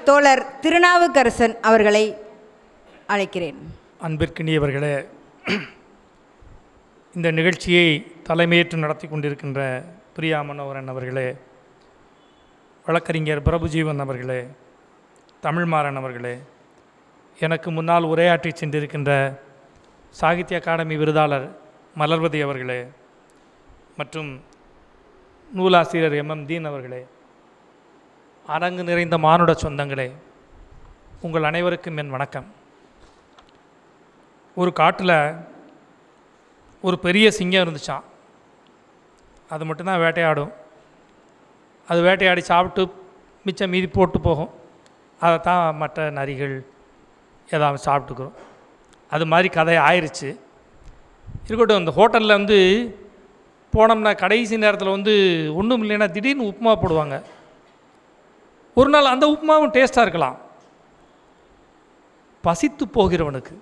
தோழர் திருநாவுக்கரசன் அவர்களை அழைக்கிறேன். அன்பிற்கினியவர்களே, இந்த நிகழ்ச்சியை தலைமையேற்று நடத்தி கொண்டிருக்கின்ற பிரியா மனோகரன் அவர்களே, வழக்கறிஞர் பிரபுஜீவன் அவர்களே, தமிழ்மாறன் அவர்களே, எனக்கு முன்னால் உரையாற்றி சென்றிருக்கின்ற சாகித்ய அகாடமி விருதாளர் மலர்வதி அவர்களே மற்றும் நூலாசிரியர் MM தீன் அவர்களே, அரங்கு நிறைந்த மானுட சொந்தங்களே, உங்கள் அனைவருக்கும் என் வணக்கம். ஒரு காட்டில் ஒரு பெரிய சிங்கம் இருந்துச்சான். அது மட்டும்தான் வேட்டையாடும். அது வேட்டையாடி சாப்பிட்டு மிச்சம் மீதி போட்டு போகும். அதை தான் மற்ற நரிகள் ஏதாவது சாப்பிட்டுக்கிறோம். அது மாதிரி கதை ஆயிடுச்சு. இருக்கட்டும், அந்த ஹோட்டலில் போனோம்னா கடைசி நேரத்தில் ஒன்றும் இல்லைன்னா திடீர்னு உப்புமா போடுவாங்க. ஒரு நாள் அந்த உப்புமாவும் டேஸ்ட்டாக இருக்கலாம். பசித்து போகிறவனுக்கு,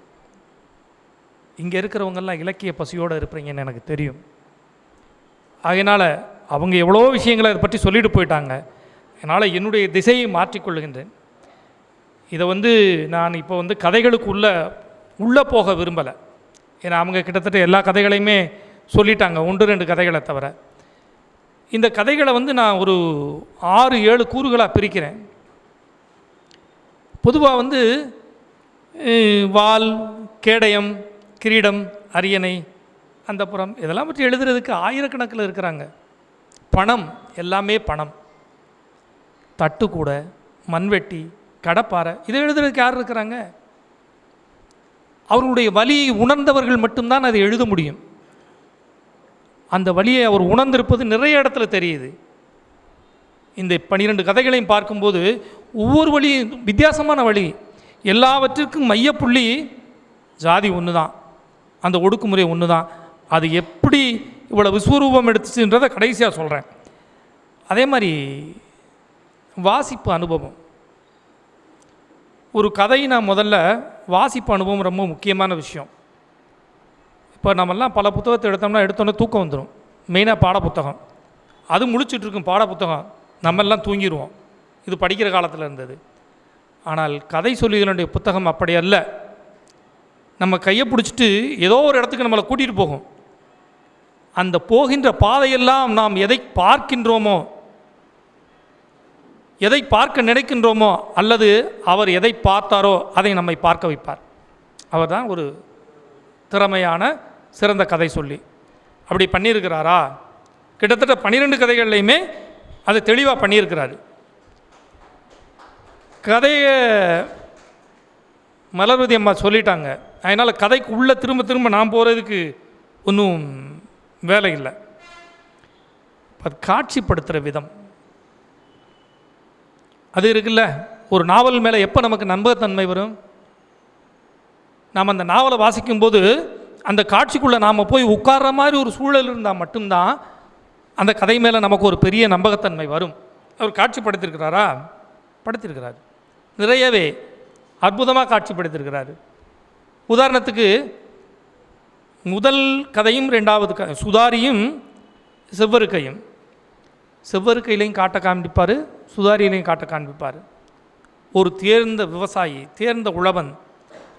இங்கே இருக்கிறவங்கெல்லாம் இலக்கிய பசியோடு இருப்பீங்கன்னு எனக்கு தெரியும். அதனால் அவங்க எவ்வளோ விஷயங்களை அதை பற்றி சொல்லிட்டு போயிட்டாங்க. அதனால் என்னுடைய திசையை மாற்றிக்கொள்ளுகின்றேன். இதை நான் இப்போ கதைகளுக்கு உள்ளே போக விரும்பலை. ஏன்னா அவங்க கிட்டத்தட்ட எல்லா கதைகளையுமே சொல்லிட்டாங்க, 1-2 கதைகளை தவிர. இந்த கதைகளை நான் ஒரு 6-7 கூறுகளாக பிரிக்கிறேன். பொதுவாக வால், கேடயம், கிரீடம், அரியணை, அந்தப்புறம் இதெல்லாம் பற்றி எழுதுறதுக்கு ஆயிரக்கணக்கில் இருக்கிறாங்க. பணம், எல்லாமே பணம். தட்டுக்கூட, மண்வெட்டி, கடப்பாறை, இதை எழுதுறதுக்கு யார் இருக்கிறாங்க? அவர்களுடைய வலியை உணர்ந்தவர்கள் மட்டும்தான் அதை எழுத முடியும். அந்த வலியை அவர் உணர்ந்திருப்பது நிறைய இடத்துல தெரியுது. இந்த 12 கதைகளையும் பார்க்கும்போது ஒவ்வொரு வழியும் வித்தியாசமான வழி. எல்லாவற்றிற்கும் மையப்புள்ளி ஜாதி ஒன்று தான், அந்த ஒடுக்குமுறை ஒன்று தான். அது எப்படி இவ்வளோ விஸ்வரூபம் எடுத்துச்சுன்றதை கடைசியாக சொல்கிறேன். அதே மாதிரி வாசிப்பு அனுபவம். ஒரு கதை நான் முதல்ல வாசிப்பு அனுபவம் ரொம்ப முக்கியமான விஷயம். இப்போ நம்மெல்லாம் பல புத்தகத்தை எடுத்தோன்னே தூக்கம் வந்துடும். மெயினாக பாடப்புத்தகம், அது முழிச்சிட்ருக்கும். பாடப்புத்தகம் நம்மெல்லாம் தூங்கிடுவோம். இது படிக்கிற காலத்தில் இருந்தது. ஆனால் கதை சொல்லிகளுடைய புத்தகம் அப்படி அல்ல. நம்ம கையை பிடிச்சிட்டு ஏதோ ஒரு இடத்துக்கு நம்மளை கூட்டிகிட்டு போகும். அந்த போகின்ற பாதையெல்லாம் நாம் எதை பார்க்கின்றோமோ, எதை பார்க்க நினைக்கின்றோமோ, அல்லது அவர் எதை பார்த்தாரோ அதை நம்மை பார்க்க வைப்பார். அவர் தான் ஒரு திறமையான சிறந்த கதை சொல்லி. அப்படி பண்ணியிருக்கிறாரா? கிட்டத்தட்ட 12 கதைகள்லையுமே அதை தெளிவாக பண்ணியிருக்கிறாரு. கதையை மலர்வதி அம்மா சொல்லிட்டாங்க. அதனால் கதைக்கு உள்ளே திரும்ப திரும்ப நான் போகிறதுக்கு ஒன்றும் வேலை இல்லை. அது காட்சிப்படுத்துகிற விதம் அது இருக்குல்ல. ஒரு நாவல் மேலே எப்போ நமக்கு நம்பகத்தன்மை வரும்? நாம் அந்த நாவலை வாசிக்கும்போது அந்த காட்சிக்குள்ளே நாம் போய் உட்கார்ற மாதிரி ஒரு சூழல் இருந்தால் மட்டும்தான் அந்த கதை மேலே நமக்கு ஒரு பெரிய நம்பகத்தன்மை வரும். அவர் காட்சிப்படுத்தியிருக்கிறாரா? படுத்தியிருக்கிறார். நிறையவே அற்புதமாக காட்சிப்படுத்தியிருக்கிறாரு. உதாரணத்துக்கு முதல் கதையும் 2வது சுதாரியும் செவ்வருக்கையும். செவ்வருக்கையிலையும் காட்ட காண்பிப்பார், சுதாரியிலையும் காட்ட காண்பிப்பார். ஒரு தேர்ந்த விவசாயி, தேர்ந்த உழவன்,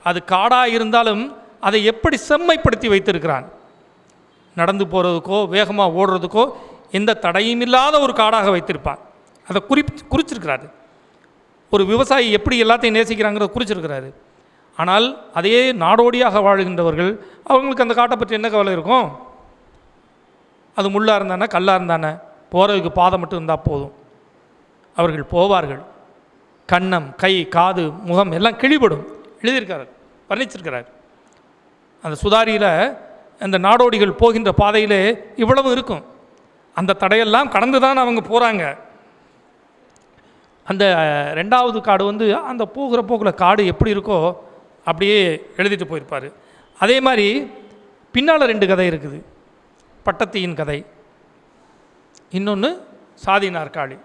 அது காடாக இருந்தாலும் அதை எப்படி செம்மைப்படுத்தி வைத்திருக்கிறான். நடந்து போகிறதுக்கோ வேகமாக ஓடுறதுக்கோ எந்த தடையும் இல்லாத ஒரு காடாக வைத்திருப்பான். அதை குறிச்சிருக்கிறாரு. ஒரு விவசாயி எப்படி எல்லாத்தையும் நேசிக்கிறாங்கிறத குறிச்சிருக்கிறாரு. ஆனால் அதே நாடோடியாக வாழ்கின்றவர்கள், அவங்களுக்கு அந்த காட்டை பற்றி என்ன கவலை இருக்கும்? அது முள்ளாக இருந்தானே, கல்லாக இருந்தானே, போகிறதுக்கு பாதை மட்டும் இருந்தால் போதும். அவர்கள் போவார்கள். கன்னம், கை, காது, முகம் எல்லாம் கிழிபடும். எழுதியிருக்கார், வர்ணிச்சிருக்கிறார். அந்த சுதாரியில் அந்த நாடோடிகள் போகின்ற பாதையில் இவ்வளவு இருக்கும். அந்த தடையெல்லாம் கடந்து தான் அவங்க போகிறாங்க. அந்த 2வது காடு அந்த போகிற போக்கில் காடு எப்படி இருக்கோ அப்படியே எழுதிட்டு போயிருப்பார். அதே மாதிரி பின்னால் 2 கதை இருக்குது. பட்டத்தியின் கதை, இன்னொன்று சாதி நாற்காலி.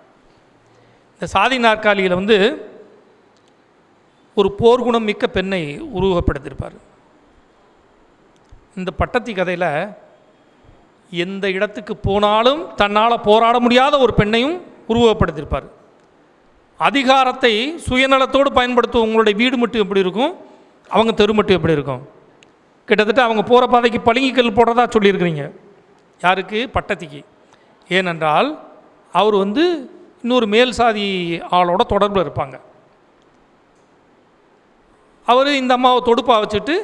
இந்த சாதி நாற்காலியில் ஒரு போர்க்குணம் மிக்க பெண்ணை உருவகப்படுத்தியிருப்பார். இந்த பட்டத்தி கதையில் எந்த இடத்துக்கு போனாலும் தன்னால் போராட முடியாத ஒரு பெண்ணையும் உருவகப்படுத்தியிருப்பார். அதிகாரத்தை சுயநலத்தோடு பயன்படுத்தும் உங்களுடைய வீடு மட்டும் எப்படி இருக்கும், அவங்க தெரு மட்டும் எப்படி இருக்கும்? கிட்டத்தட்ட அவங்க போகிற பாதைக்கு பளிங்கிக்கல் போடுறதா சொல்லியிருக்கிறீங்க. யாருக்கு? பட்டத்திக்கு. ஏனென்றால் அவர் இன்னொரு மேல் சாதி ஆளோட தொடர்பில் இருப்பாங்க. அவர் இந்த அம்மாவை தொடுப்பாக வச்சுட்டு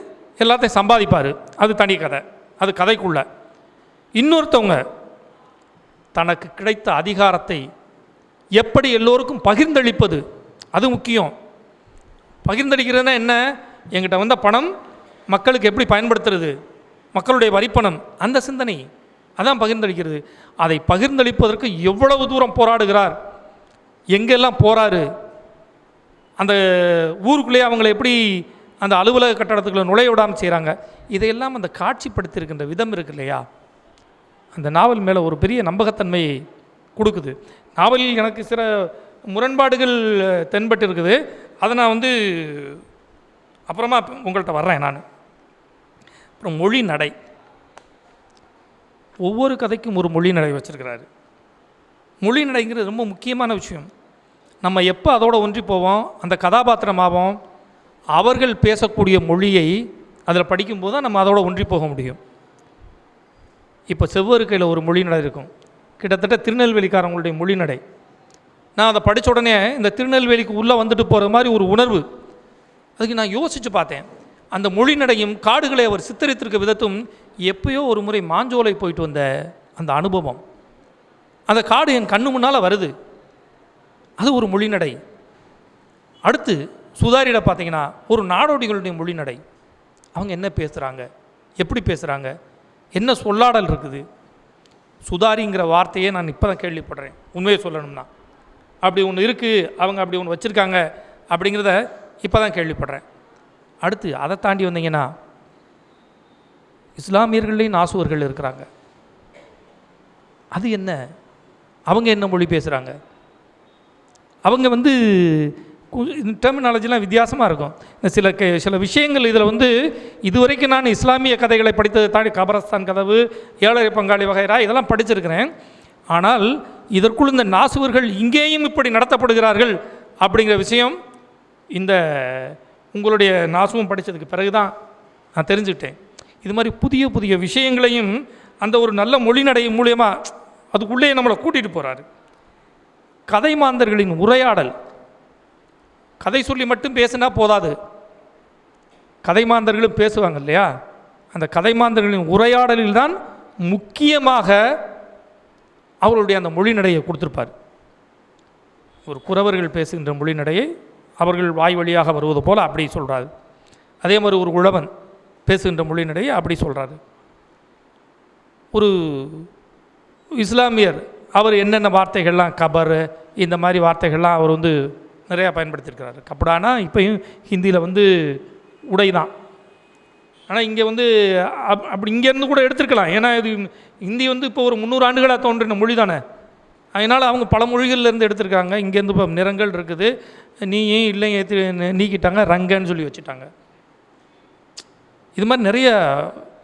எல்லாத்தையும் சம்பாதிப்பார். அது தனி கதை, அது கதைக்குள்ள. இன்னொருத்தவங்க தனக்கு கிடைத்த அதிகாரத்தை எப்படி எல்லோருக்கும் பகிர்ந்தளிப்பது, அது முக்கியம். பகிர்ந்தளிக்கிறதுனா என்ன? என்கிட்ட வந்த பணம் மக்களுக்கு எப்படி பயன்படுத்துறது, மக்களுடைய வரிப்பணம், அந்த சிந்தனை, அதான் பகிர்ந்தளிக்கிறது. அதை பகிர்ந்தளிப்பதற்கு எவ்வளவு தூரம் போராடுகிறார், எங்கெல்லாம் போகிறாரு, அந்த ஊருக்குள்ளேயே அவங்களை எப்படி அந்த அலுவலக கட்டடத்துக்குள்ளே நுழைய விடாமல் செய்கிறாங்க, இதையெல்லாம் அந்த காட்சிப்படுத்தியிருக்கின்ற விதம் இருக்கு இல்லையா, அந்த நாவல் மேலே ஒரு பெரிய நம்பகத்தன்மையை கொடுக்குது. நாவலில் எனக்கு சில முரண்பாடுகள் தென்பட்டு இருக்குது. அதை நான் அப்புறமா உங்கள்கிட்ட வர்றேன். நான் அப்புறம் மொழி நடை, ஒவ்வொரு கதைக்கும் ஒரு மொழி நடை வச்சுருக்கிறாரு. மொழி நடைங்கிறது ரொம்ப முக்கியமான விஷயம். நம்ம எப்போ அதோட ஒன்றி போவோம், அந்த கதாபாத்திரமாகவும் அவர்கள் பேசக்கூடிய மொழியை அதில் படிக்கும்போது தான் நம்ம அதோட ஒன்றி போக முடியும். இப்போ செவ்வருக்கையில் ஒரு மொழி நடை இருக்கும், கிட்டத்தட்ட திருநெல்வேலிக்காரங்களுடைய மொழி நடை. நான் அதை படித்த உடனே இந்த திருநெல்வேலிக்கு உள்ளே வந்துட்டு போகிற மாதிரி ஒரு உணர்வு. அதுக்கு நான் யோசித்து பார்த்தேன். அந்த மொழி நடையும் காடுகளை அவர் சித்தரித்திருக்க விதத்தும் எப்பயோ ஒரு முறை மாஞ்சோலை போயிட்டு வந்த அந்த அனுபவம், அந்த காடு என் கண்ணு முன்னால் வருது, அது ஒரு மொழி நடை. அடுத்து சுதாரிட பார்த்தீங்கன்னா ஒரு நாடோடிகளுடைய மொழி நடை. அவங்க என்ன பேசுகிறாங்க, எப்படி பேசுகிறாங்க, என்ன சொல்லாடல் இருக்குது. சுதாரிங்கிற வார்த்தையே நான் இப்போ தான் கேள்விப்படுறேன், உண்மையை சொல்லணும்னா. அப்படி ஒன்று இருக்குது, அவங்க அப்படி ஒன்று வச்சுருக்காங்க அப்படிங்கிறத இப்போ தான் கேள்விப்படுறேன். அடுத்து அதை தாண்டி வந்தீங்கன்னா இஸ்லாமியர்களையும் நாசுவர்கள் இருக்கிறாங்க. அது என்ன, அவங்க என்ன மொழி பேசுகிறாங்க, அவங்க டெர்மினாலஜிலாம் வித்தியாசமாக இருக்கும். இந்த சில விஷயங்கள் இதில் இதுவரைக்கும் நான் இஸ்லாமிய கதைகளை படித்ததை தாண்டி கபரஸ்தான் கதவு, ஏழரை பங்காளி வகைரா இதெல்லாம் படிச்சிருக்கிறேன். ஆனால் இதற்குள் இந்த நாசுவர்கள் இங்கேயும் இப்படி நடத்தப்படுகிறார்கள் அப்படிங்கிற விஷயம் இந்த உங்களுடைய நாசுவும் படித்ததுக்கு பிறகு தான் நான் தெரிஞ்சுக்கிட்டேன். இது மாதிரி புதிய புதிய விஷயங்களையும் அந்த ஒரு நல்ல மொழிநடை மூலியமாக அதுக்குள்ளே நம்மளை கூட்டிகிட்டு போகிறாரு. கதை மாந்தர்களின் உரையாடல், கதை சொல்லி மட்டும் பேசினா போதாது, கதை மாந்தர்களும் பேசுவாங்க இல்லையா, அந்த கதை மாந்தர்களின் உரையாடலில் தான் முக்கியமாக அவர்களுடைய அந்த மொழிநடையை கொடுத்துருப்பார். ஒரு குறவர்கள் பேசுகின்ற மொழிநடையை அவர்கள் வாய் வழியாக வருவது போல் அப்படி சொல்கிறாரு. அதே மாதிரி ஒரு உழவன் பேசுகின்ற மொழிநடையை அப்படி சொல்கிறாரு. ஒரு இஸ்லாமியர் அவர் என்னென்ன வார்த்தைகள்லாம் கபர் இந்த மாதிரி வார்த்தைகள்லாம் அவர் நிறையா பயன்படுத்தியிருக்கிறாரு. கப்படானா இப்போயும் ஹிந்தியில் உடை தான். ஆனால் இங்கே அப்படி இங்கேருந்து கூட எடுத்துருக்கலாம். ஏன்னா இது ஹிந்தி இப்போ ஒரு 300 ஆண்டுகளாக தோன்றின மொழி தானே. அதனால் அவங்க பல மொழிகள்லேருந்து எடுத்துருக்காங்க. இங்கேருந்து இப்போ நிறங்கள் இருக்குது, நீயும் இல்லைங்க ஏற்றி நீக்கிட்டாங்க, ரங்கன்னு சொல்லி வச்சுட்டாங்க. இது மாதிரி நிறைய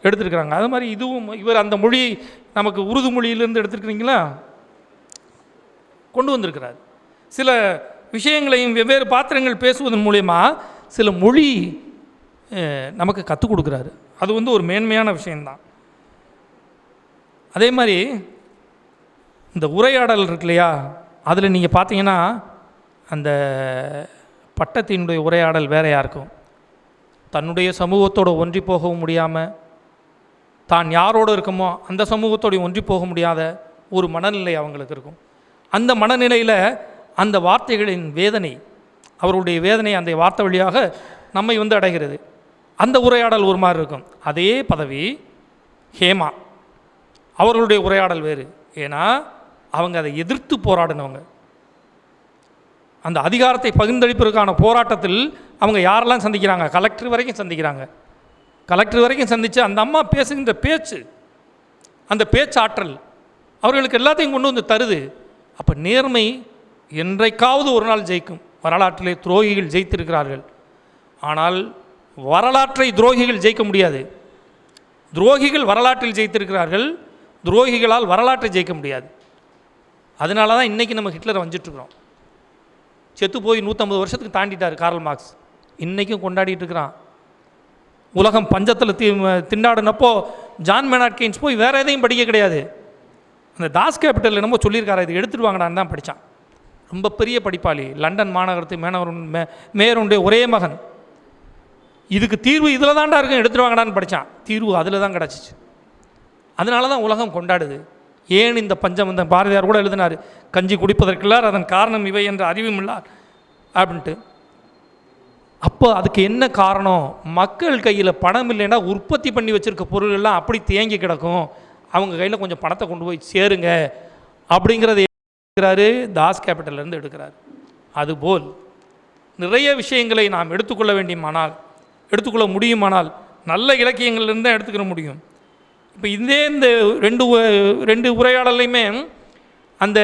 எடுத்துருக்குறாங்க. அது மாதிரி இதுவும் இவர் அந்த மொழி நமக்கு உருது மொழியிலேருந்து எடுத்துருக்கிறீங்களா கொண்டு வந்திருக்கிறார். சில விஷயங்களையும் வெவ்வேறு பாத்திரங்கள் பேசுவதன் மூலயமா சில மொழி நமக்கு கற்றுக் கொடுக்குறாரு. அது ஒரு மேன்மையான விஷயந்தான். அதே மாதிரி இந்த உரையாடல் இருக்கு இல்லையா, அதில் நீங்கள் பார்த்தீங்கன்னா அந்த பட்டத்தினுடைய உரையாடல் வேறையாக இருக்கும். தன்னுடைய சமூகத்தோடு ஒன்றி போகவும் முடியாமல், தான் யாரோடு இருக்குமோ அந்த சமூகத்தோடு ஒன்றி போக முடியாத ஒரு மனநிலை அவங்களுக்கு இருக்கும். அந்த மனநிலையில் அந்த வார்த்தைகளின் வேதனை, அவருடைய வேதனை அந்த வார்த்தை வழியாக நம்மை அடைகிறது. அந்த உரையாடல் ஒரு மாதிரி இருக்கும். அதே பதவி ஹேமா, அவர்களுடைய உரையாடல் வேறு. ஏன்னா அவங்க அதை எதிர்த்து போராடினவங்க. அந்த அதிகாரத்தை பகிர்ந்தளிப்பதற்கான போராட்டத்தில் அவங்க யாரெல்லாம் சந்திக்கிறாங்க, கலெக்டர் வரைக்கும் சந்திக்கிறாங்க. கலெக்டர் வரைக்கும் சந்தித்து அந்த அம்மா பேசுகின்ற பேச்சு, அந்த பேச்சாற்றல் அவர்களுக்கு எல்லாத்தையும் கொண்டு தருது. அப்போ நேர்மை என்றைக்காவது ஒரு நாள் ஜெயிக்கும். வரலாற்றிலே துரோகிகள் ஜெயித்திருக்கிறார்கள், ஆனால் வரலாற்றை துரோகிகள் ஜெயிக்க முடியாது. துரோகிகள் வரலாற்றில் ஜெயித்திருக்கிறார்கள், துரோகிகளால் வரலாற்றை ஜெயிக்க முடியாது. அதனால தான் இன்றைக்கி நம்ம ஹிட்லரை வஞ்சிட்ருக்கிறோம். செத்து போய் 150 வருஷத்துக்கு தாண்டிட்டார் கார்ல் மார்க்ஸ். இன்றைக்கும் கொண்டாடிட்டு இருக்கிறான். உலகம் பஞ்சத்தில் திண்டாடினப்போ ஜான் மேனார்ட் கெய்ன்ஸ் போய் வேறு எதையும் படிக்க கிடையாது, அந்த தாஸ் கேபிட்டல் என்னமோ சொல்லியிருக்காரு, இது எடுத்துகிட்டு வாங்கடான்னு தான் படித்தான். ரொம்ப பெரிய படிப்பாளி, லண்டன் மாநகரத்து மேயருடைய ஒரே மகன். இதுக்கு தீர்வு இதில் தான்டா இருக்கும், எடுத்துகிட்டு வாங்கடான்னு படித்தான். தீர்வு அதில் தான் கிடச்சிச்சு. அதனால தான் உலகம் கொண்டாடுது. ஏன் இந்த பஞ்சம், இந்த பாரதியார் கூட எழுதினார், கஞ்சி குடிப்பதற்குள்ளார் அதன் காரணம் இவை என்ற அறிவும் இல்லார் அப்படின்ட்டு. அப்போ அதுக்கு என்ன காரணம்? மக்கள் கையில் பணம் இல்லைன்னா உற்பத்தி பண்ணி வச்சுருக்க பொருள்கள்லாம் அப்படி தேங்கி கிடக்கும், அவங்க கையில் கொஞ்சம் பணத்தை கொண்டு போய் சேருங்க அப்படிங்கிறத எடுக்கிறாரு, தாஸ் கேபிட்டல்லேருந்து எடுக்கிறார். அதுபோல் நிறைய விஷயங்களை நாம் எடுத்துக்கொள்ள முடியுமானால் நல்ல இலக்கியங்கள்லேருந்து தான் எடுத்துக்கிற முடியும். இப்போ இந்த ரெண்டு உரையாடலையுமே அந்த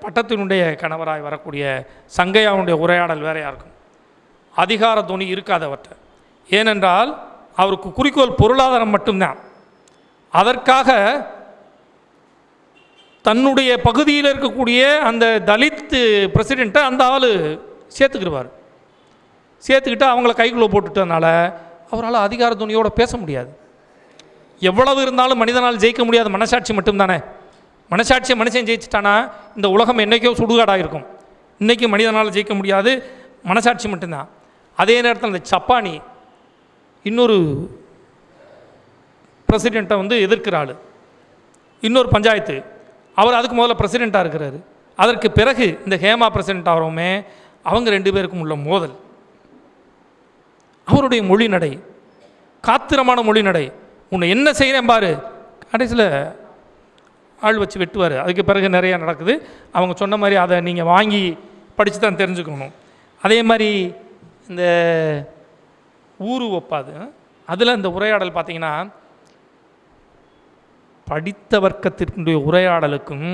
பட்டத்தினுடைய கணவராய் வரக்கூடிய சங்கையாவுடைய உரையாடல் வேறையாக இருக்கும், அதிகார துணி இருக்காதவற்றை. ஏனென்றால் அவருக்கு குறிக்கோள் பொருளாதாரம் மட்டும்தான். அதற்காக தன்னுடைய பகுதியில் இருக்கக்கூடிய அந்த தலித் பிரசிடெண்ட்டை அந்த ஆள் சேர்த்துக்கிட்டு அவங்கள கைக்குள்ளே போட்டுட்டதுனால அவரால் அதிகார துணியோடு பேச முடியாது. எவ்வளவு இருந்தாலும் மனிதனால் ஜெயிக்க முடியாத மனசாட்சி மட்டும்தானே. மனசாட்சியை மனுஷன் ஜெயிச்சிட்டானா இந்த உலகம் என்றைக்கோ சுடுகாடாக இருக்கும். இன்றைக்கி மனிதனால் ஜெயிக்க முடியாது, மனசாட்சி மட்டும்தான். அதே நேரத்தில் அந்த சப்பானி இன்னொரு பிரசிடெண்ட்டை எதிர்க்கிறாள், இன்னொரு பஞ்சாயத்து, அவர் அதுக்கு முதல்ல பிரசிடெண்ட்டாக இருக்கிறாரு. அதற்கு பிறகு இந்த ஹேமா பிரசிடெண்ட் ஆகிறோமே, அவங்க 2 பேருக்கும் உள்ள மோதல், அவருடைய மொழி நடை, காத்திரமான மொழி நடை, உன்னை என்ன செய்கிறேன் பாரு, கடைசியில் ஆள் வச்சு வெட்டுவார். அதுக்கு பிறகு நிறையா நடக்குது. அவங்க சொன்ன மாதிரி அதை நீங்கள் வாங்கி படித்து தான் தெரிஞ்சுக்கணும். அதே மாதிரி இந்த ஊரு ஒப்பாது, அதில் இந்த உரையாடல் பார்த்திங்கன்னா படித்த வர்க்கத்திற்குடைய உரையாடலுக்கும்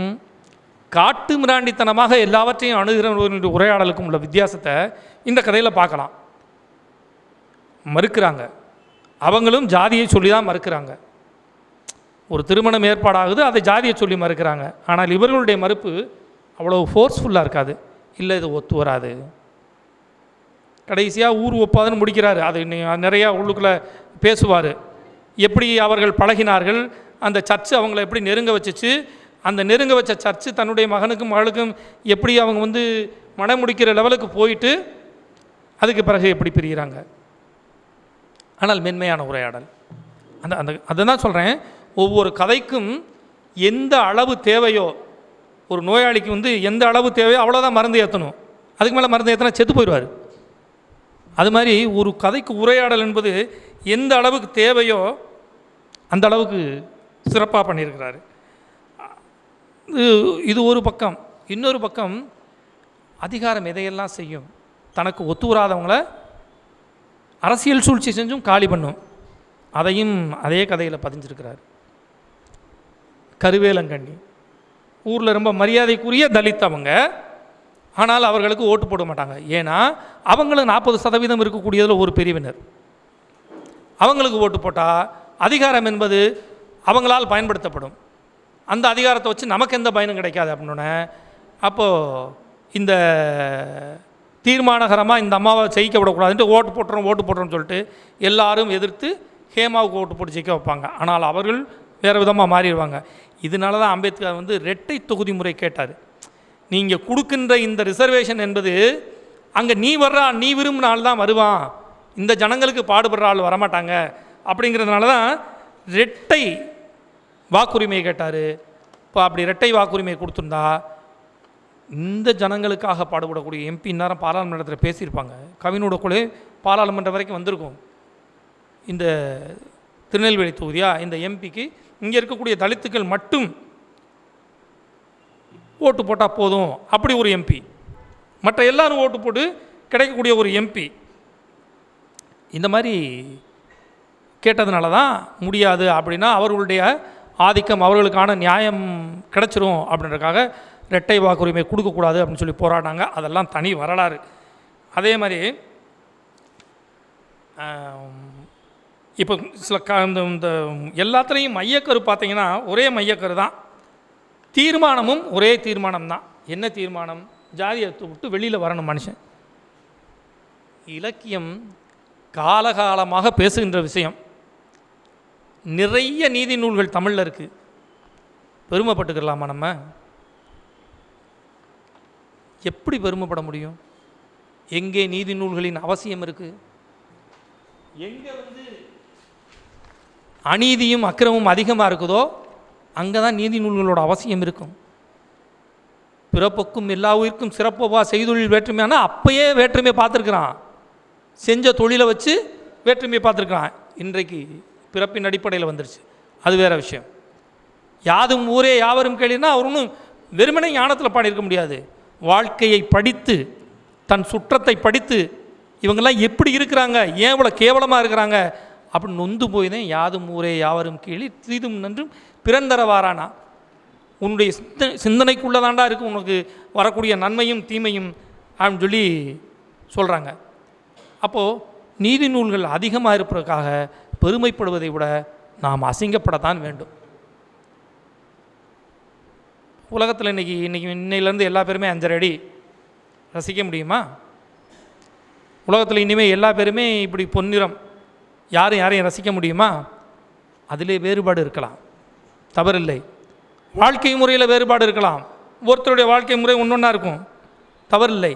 காட்டு மிராண்டித்தனமாக எல்லாவற்றையும் அணுகிறவர்களுடைய உரையாடலுக்கும் உள்ள வித்தியாசத்தை இந்த கதையில் பார்க்கலாம். மறுக்கிறாங்க, அவங்களும் ஜாதியை சொல்லி தான் மறுக்கிறாங்க. ஒரு திருமணம் ஏற்பாடாகுது, அதை ஜாதியை சொல்லி மறுக்கிறாங்க. ஆனால் இவர்களுடைய மறுப்பு அவ்வளோ ஃபோர்ஸ்ஃபுல்லாக இருக்காது. இல்லை இது ஒத்து வராது, கடைசியாக ஊர் ஒப்பாதுன்னு முடிக்கிறாரு. அது நிறையா உள்ளுக்குள்ளே பேசுவார், எப்படி அவர்கள் பழகினார்கள், அந்த சர்ச்சு அவங்கள எப்படி நெருங்க வச்சிச்சு, அந்த நெருங்க வச்ச சர்ச்சு தன்னுடைய மகனுக்கும் மகளுக்கும் எப்படி அவங்க மனம் முடிக்கிற லெவலுக்கு போயிட்டு அதுக்கு பிறகு எப்படி பிரிகிறாங்க. ஆனால் மென்மையான உரையாடல். அதை தான் சொல்கிறேன், ஒவ்வொரு கதைக்கும் எந்த அளவு தேவையோ, ஒரு நோயாளிக்கு எந்த அளவு தேவையோ அவ்வளோதான் மருந்து ஏற்றணும், அதுக்கு மேலே மருந்து ஏற்றினா செத்து போயிடுவார். அது மாதிரி ஒரு கதைக்கு உரையாடல் என்பது எந்த அளவுக்கு தேவையோ அந்த அளவுக்கு சிறப்பாக பண்ணியிருக்கிறாரு. இது ஒரு பக்கம். இன்னொரு பக்கம் அதிகாரம் எதையெல்லாம் செய்யும், தனக்கு ஒத்து வராதவங்களை அரசியல் சூழ்ச்சி செஞ்சும் காலி பண்ணும். அதையும் அதே கதையில் பதிஞ்சிருக்கிறார். கருவேலங்கண்ணி ஊரில் ரொம்ப மரியாதைக்குரிய தலித் அவங்க, ஆனால் அவர்களுக்கு ஓட்டு போட மாட்டாங்க. ஏன்னா அவங்களும் 40% இருக்கக்கூடியதில் ஒரு பிரிவினர். அவங்களுக்கு ஓட்டு போட்டால் அதிகாரம் என்பது அவங்களால் பயன்படுத்தப்படும், அந்த அதிகாரத்தை வச்சு நமக்கு எந்த பயனும் கிடைக்காது அப்படின்னோடனே அப்போது இந்த தீர்மானகரமாக இந்த அம்மாவை ஜெயிக்க விடக்கூடாதுன்ட்டு ஓட்டு போட்டுறோம்னு சொல்லிட்டு எல்லாரும் எதிர்த்து ஹேமாவுக்கு ஓட்டு போட்டு ஜெயிக்க வைப்பாங்க. ஆனால் அவர்கள் வேறு விதமாக மாறிடுவாங்க. இதனால தான் அம்பேத்கர் இரட்டை தொகுதி முறை கேட்டார். நீங்கள் கொடுக்கின்ற இந்த ரிசர்வேஷன் என்பது அங்கே நீ விரும்பின ஆள் தான் வருவான், இந்த ஜனங்களுக்கு பாடுபடுற ஆள் வரமாட்டாங்க அப்படிங்கிறதுனால தான் இரட்டை வாக்குரிமை கேட்டார். இப்போ அப்படி இரட்டை வாக்குரிமை கொடுத்துருந்தா இந்த ஜனங்களுக்காக பாடுபடக்கூடிய எம்பி நேரம் பாராளுமன்றத்தில் பேசியிருப்பாங்க. கவினோட கூட பாராளுமன்றம் வரைக்கும் வந்திருக்கும். இந்த திருநெல்வேலி தொகுதியா, இந்த எம்பிக்கு இங்கே இருக்கக்கூடிய தலித்துக்கள் மட்டும் ஓட்டு போட்டால் போதும், அப்படி ஒரு எம்பி, மற்ற எல்லாரும் ஓட்டு போட்டு கிடைக்கக்கூடிய ஒரு எம்பி, இந்த மாதிரி கேட்டதுனால தான் முடியாது அப்படின்னா அவர்களுடைய ஆதிக்கம், அவர்களுக்கான நியாயம் கிடச்சிரும் அப்படின்றதுக்காக இரட்டை வாக்குரிமை கொடுக்கக்கூடாது அப்படின்னு சொல்லி போராடினாங்க. அதெல்லாம் தனி வரலாறு. அதே மாதிரி இப்போ சில இந்த எல்லாத்துலேயும் மையக்கரு பார்த்தீங்கன்னா ஒரே மையக்கரு தான், தீர்மானமும் ஒரே தீர்மானம் தான். என்ன தீர்மானம்? ஜாதியை விட்டு வெளியில் வரணும் மனுஷன். இலக்கியம் காலகாலமாக பேசுகின்ற விஷயம். நிறைய நீதி நூல்கள் தமிழில் இருக்குது. பெருமைப்பட்டுக்கலாமா நம்ம? எப்படி பெருமைப்பட முடியும்? எங்கே நீதி நூல்களின் அவசியம் இருக்குது? எங்கே அநீதியும் அக்கிரமும் அதிகமாக இருக்குதோ அங்கே தான் நீதி நூல்களோட அவசியம் இருக்கும். பிறப்புக்கும் எல்லா உயிருக்கும் சிறப்பவா செய்தொழில் வேற்றுமையான அப்பயே வேற்றுமையை பார்த்துருக்குறான். செஞ்ச தொழிலை வச்சு வேற்றுமையை பார்த்துருக்குறான். இன்றைக்கு பிறப்பின் அடிப்படையில் வந்துருச்சு, அது வேறு விஷயம். யாதும் ஊரே யாவரும் கேளினா அவர் ஒன்றும் வெறுமனே ஞானத்தில் பாடியிருக்க முடியாது. வாழ்க்கையை படித்து, தன் சுற்றத்தை படித்து, இவங்கெல்லாம் எப்படி இருக்கிறாங்க, ஏன் இவ்வளோ கேவலமாக இருக்கிறாங்க அப்படின்னு நொந்து போய் தான் யாதும் ஊரே யாவரும் கேளி தீதும் நன்றும் பிறந்தரவாரானா. உன்னுடைய சிந்தனைக்குள்ளே தாண்டா இருக்குது உனக்கு வரக்கூடிய நன்மையும் தீமையும் அப்படின்னு சொல்லி சொல்கிறாங்க. அப்போது நீதி நூல்கள் அதிகமாக இருப்பதற்காக பெருமைப்படுவதை விட நாம் அசிங்கப்படத்தான் வேண்டும். உலகத்தில் இன்னையிலேருந்து எல்லா பேருமே 5.5 அடி ரசிக்க முடியுமா? உலகத்தில் இனிமேல் எல்லா பேருமே இப்படி பொன்னிறம் யாரையும் ரசிக்க முடியுமா? அதிலே வேறுபாடு இருக்கலாம், தவறில்லை. வாழ்க்கை முறையில் வேறுபாடு இருக்கலாம், ஒருத்தருடைய வாழ்க்கை முறை ஒன்றொன்றா இருக்கும், தவறில்லை.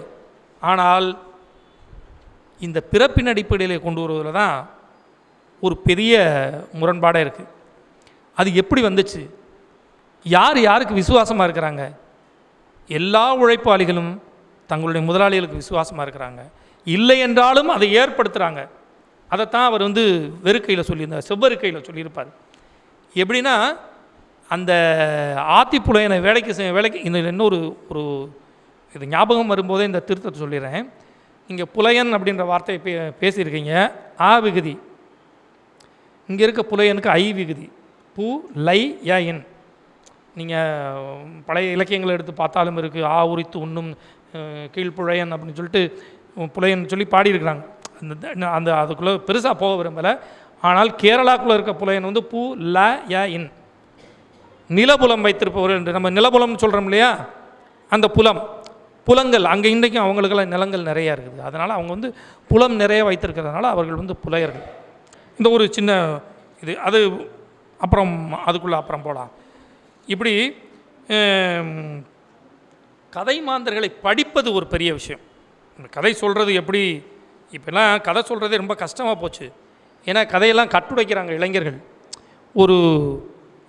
ஆனால் இந்த பிறப்பின் அடிப்படையிலே கொண்டு வருவதில் தான் ஒரு பெரிய முரண்பாடாக இருக்குது. அது எப்படி வந்துச்சு? யாருக்கு விசுவாசமாக இருக்கிறாங்க? எல்லா உழைப்பாளிகளும் தங்களுடைய முதலாளிகளுக்கு விசுவாசமாக இருக்கிறாங்க. இல்லை என்றாலும் அதை ஏற்படுத்துகிறாங்க. அதைத்தான் அவர் வெறுக்கையில் சொல்லியிருந்தார், செவ்வறுக்கையில் சொல்லியிருப்பார். எப்படின்னா, அந்த ஆத்திப்புலையனை வேலைக்கு இன்னொரு இது ஞாபகம் வரும்போதே இந்த திருத்தத்தை சொல்லிடுறேன். இங்கே புலையன் அப்படின்ற வார்த்தையை பேசியிருக்கீங்க. ஆ விகுதி, இங்கே இருக்க புலையனுக்கு ஐ விகுதி, பூ லை ய இன். நீங்கள் பழைய இலக்கியங்களை எடுத்து பார்த்தாலும் இருக்குது. ஆ உரித்து உண்ணும் கீழ்ப்புழையன் அப்படின்னு சொல்லிட்டு புலையன் சொல்லி பாடியிருக்கிறாங்க. அந்த அதுக்குள்ளே பெருசாக போக விரும்பலை. ஆனால் கேரளாக்குள்ளே இருக்க புலையன் பூ ல ய இன், நிலபுலம் வைத்திருப்பவர்கள் என்று நம்ம நிலபுலம்னு சொல்கிறோம் இல்லையா, அந்த புலங்கள் அங்கே இன்றைக்கும் அவங்களுக்கெல்லாம் நிலங்கள் நிறையா இருக்குது. அதனால் அவங்க புலம் நிறைய வைத்திருக்கிறதுனால அவர்கள் புலையர்கள். இந்த ஒரு சின்ன இது, அது அப்புறம் அதுக்குள்ளே அப்புறம் போகலாம். இப்படி கதை மாந்தர்களை படிப்பது ஒரு பெரிய விஷயம். இந்த கதை சொல்கிறது எப்படி, இப்போல்லாம் கதை சொல்கிறதே ரொம்ப கஷ்டமாக போச்சு. ஏன்னா கதையெல்லாம் கட்டுடைக்கிறாங்க இளைஞர்கள்.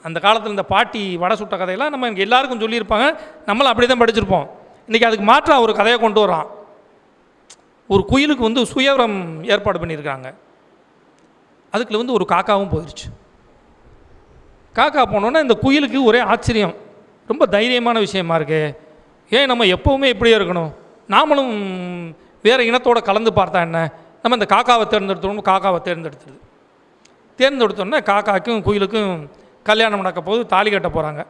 அந்த காலத்தில் இந்த பாட்டி வடை சுட்ட கதையெல்லாம் நம்ம எல்லாருக்கும் சொல்லியிருப்பாங்க, நம்மளும் அப்படி தான் படிச்சிருப்போம். இன்றைக்கி அதுக்கு மாற்றாக ஒரு கதையை கொண்டு வரான். ஒரு குயிலுக்கு சுயவரம் ஏற்பாடு பண்ணியிருக்காங்க. அதுக்குள்ள ஒரு காக்காவும் போயிடுச்சு. காக்கா போனோன்னா இந்த குயிலுக்கு ஒரே ஆச்சரியம், ரொம்ப தைரியமான விஷயமா இருக்கு, ஏன் நம்ம எப்போவுமே இப்படியே இருக்கணும், நாமளும் வேறு இனத்தோடு கலந்து பார்த்தா என்ன, நம்ம இந்த காக்காவை தேர்ந்தெடுத்தோம். காக்காவை தேர்ந்தெடுத்தோன்னா காக்காக்கும் குயிலுக்கும் கல்யாணம் நடக்க போது தாலி கட்ட போகிறாங்க.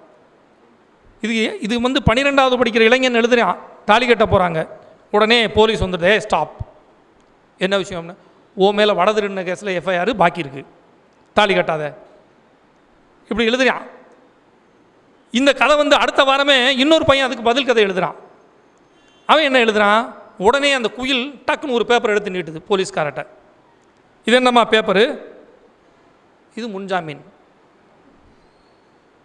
இது 12வது படிக்கிற இளைஞன் எழுதுறான், தாலி கட்ட போகிறாங்க. உடனே போலீஸ் வந்துட்டு ஸ்டாப், என்ன விஷயம்னு, ஓ மேலே வடதிருந்த கேஸில் எஃப்ஐஆர் பாக்கி இருக்குது, தாலி கட்டாத, இப்படி எழுதுறான். இந்த கதை அடுத்த வாரமே இன்னொரு பையன் அதுக்கு பதில் கதை எழுதுறான். அவன் என்ன எழுதுறான், உடனே அந்த குயில் டக்குன்னு ஒரு பேப்பர் எடுத்து நீட்டுது போலீஸ்காரட்ட. இது என்னம்மா பேப்பரு, இது முன்ஜாமீன்.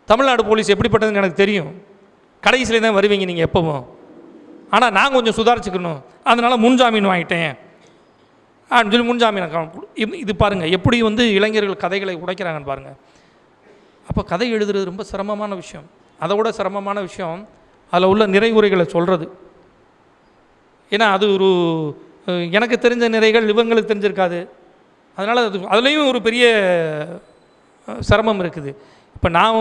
தமிழ்நாடு போலீஸ் எப்படிப்பட்டதுன்னு எனக்கு தெரியும், கடைசியில் தான் வருவீங்க நீங்கள் எப்பவும், ஆனால் நான் கொஞ்சம் சுதாரிச்சுக்கணும், அதனால் முன்ஜாமீன் வாங்கிட்டேன் அப்படின்னு சொல்லி முன்ஜாமீன். இது பாருங்கள் எப்படி இளைஞர்கள் கதைகளை உடைக்கிறாங்கன்னு பாருங்கள். அப்போ கதை எழுதுறது ரொம்ப சிரமமான விஷயம். அதை விட சிரமமான விஷயம் அதில் உள்ள நிறைவுரைகளை சொல்கிறது. ஏன்னா அது எனக்கு தெரிஞ்ச நிறைகள் இவங்களுக்கு தெரிஞ்சிருக்காது. அதனால் அதுலேயும் ஒரு பெரிய சிரமம் இருக்குது. இப்போ நான்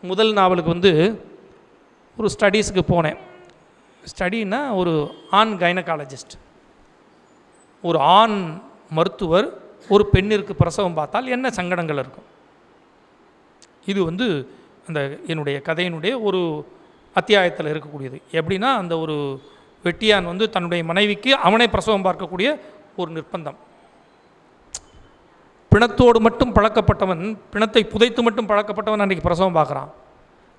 முதல் நாவலுக்கு ஒரு ஸ்டடீஸுக்கு போனேன். ஸ்டடின்னா ஒரு ஆண் கைனகாலஜிஸ்ட், ஒரு ஆண் மருத்துவர் ஒரு பெண்ணிற்கு பிரசவம் பார்த்தால் என்ன சங்கடங்கள் இருக்கும். இது அந்த என்னுடைய கதையினுடைய ஒரு அத்தியாயத்தில் இருக்கக்கூடியது. எப்படின்னா, அந்த ஒரு வெட்டியான் தன்னுடைய மனைவிக்கு அவனை பிரசவம் பார்க்கக்கூடிய ஒரு நிர்பந்தம். பிணத்தோடு மட்டும் பழக்கப்பட்டவன், பிணத்தை புதைத்து மட்டும் பழக்கப்பட்டவன் அன்றைக்கி பிரசவம் பார்க்குறான்.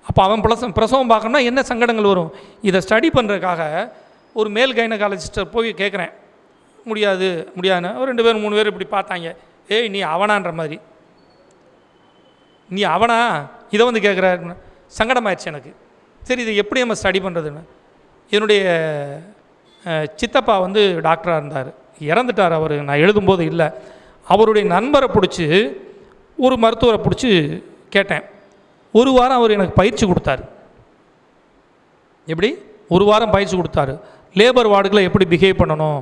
அப்போ அவன் பிரசவம் பார்க்கணும்னா என்ன சங்கடங்கள் வரும். இதை ஸ்டடி பண்ணுறதுக்காக ஒரு மேல் கைனகாலஜிஸ்ட்டை போய் கேட்குறேன். முடியாதுன்னு ஒரு 2 பேர் 3 பேர் இப்படி பார்த்தாங்க. ஏய் நீ அவனான்ற மாதிரி, நீ அவனா இதை வந்து கேட்குற, சங்கடமாயிடுச்சு எனக்கு. சரி இதை எப்படி நம்ம ஸ்டடி பண்ணுறதுன்னு. என்னுடைய சித்தப்பா வந்து டாக்டராக இருந்தார், இறந்துட்டார் அவர். நான் எழுதும்போது இல்லை. அவருடைய நண்பரை பிடிச்சி ஒரு மருத்துவரை பிடிச்சி கேட்டேன். 1 வாரம் அவர் எனக்கு பயிற்சி கொடுத்தாரு. எப்படி 1 வாரம் பயிற்சி கொடுத்தாரு. லேபர் வார்டுகளை எப்படி பிஹேவ் பண்ணணும்.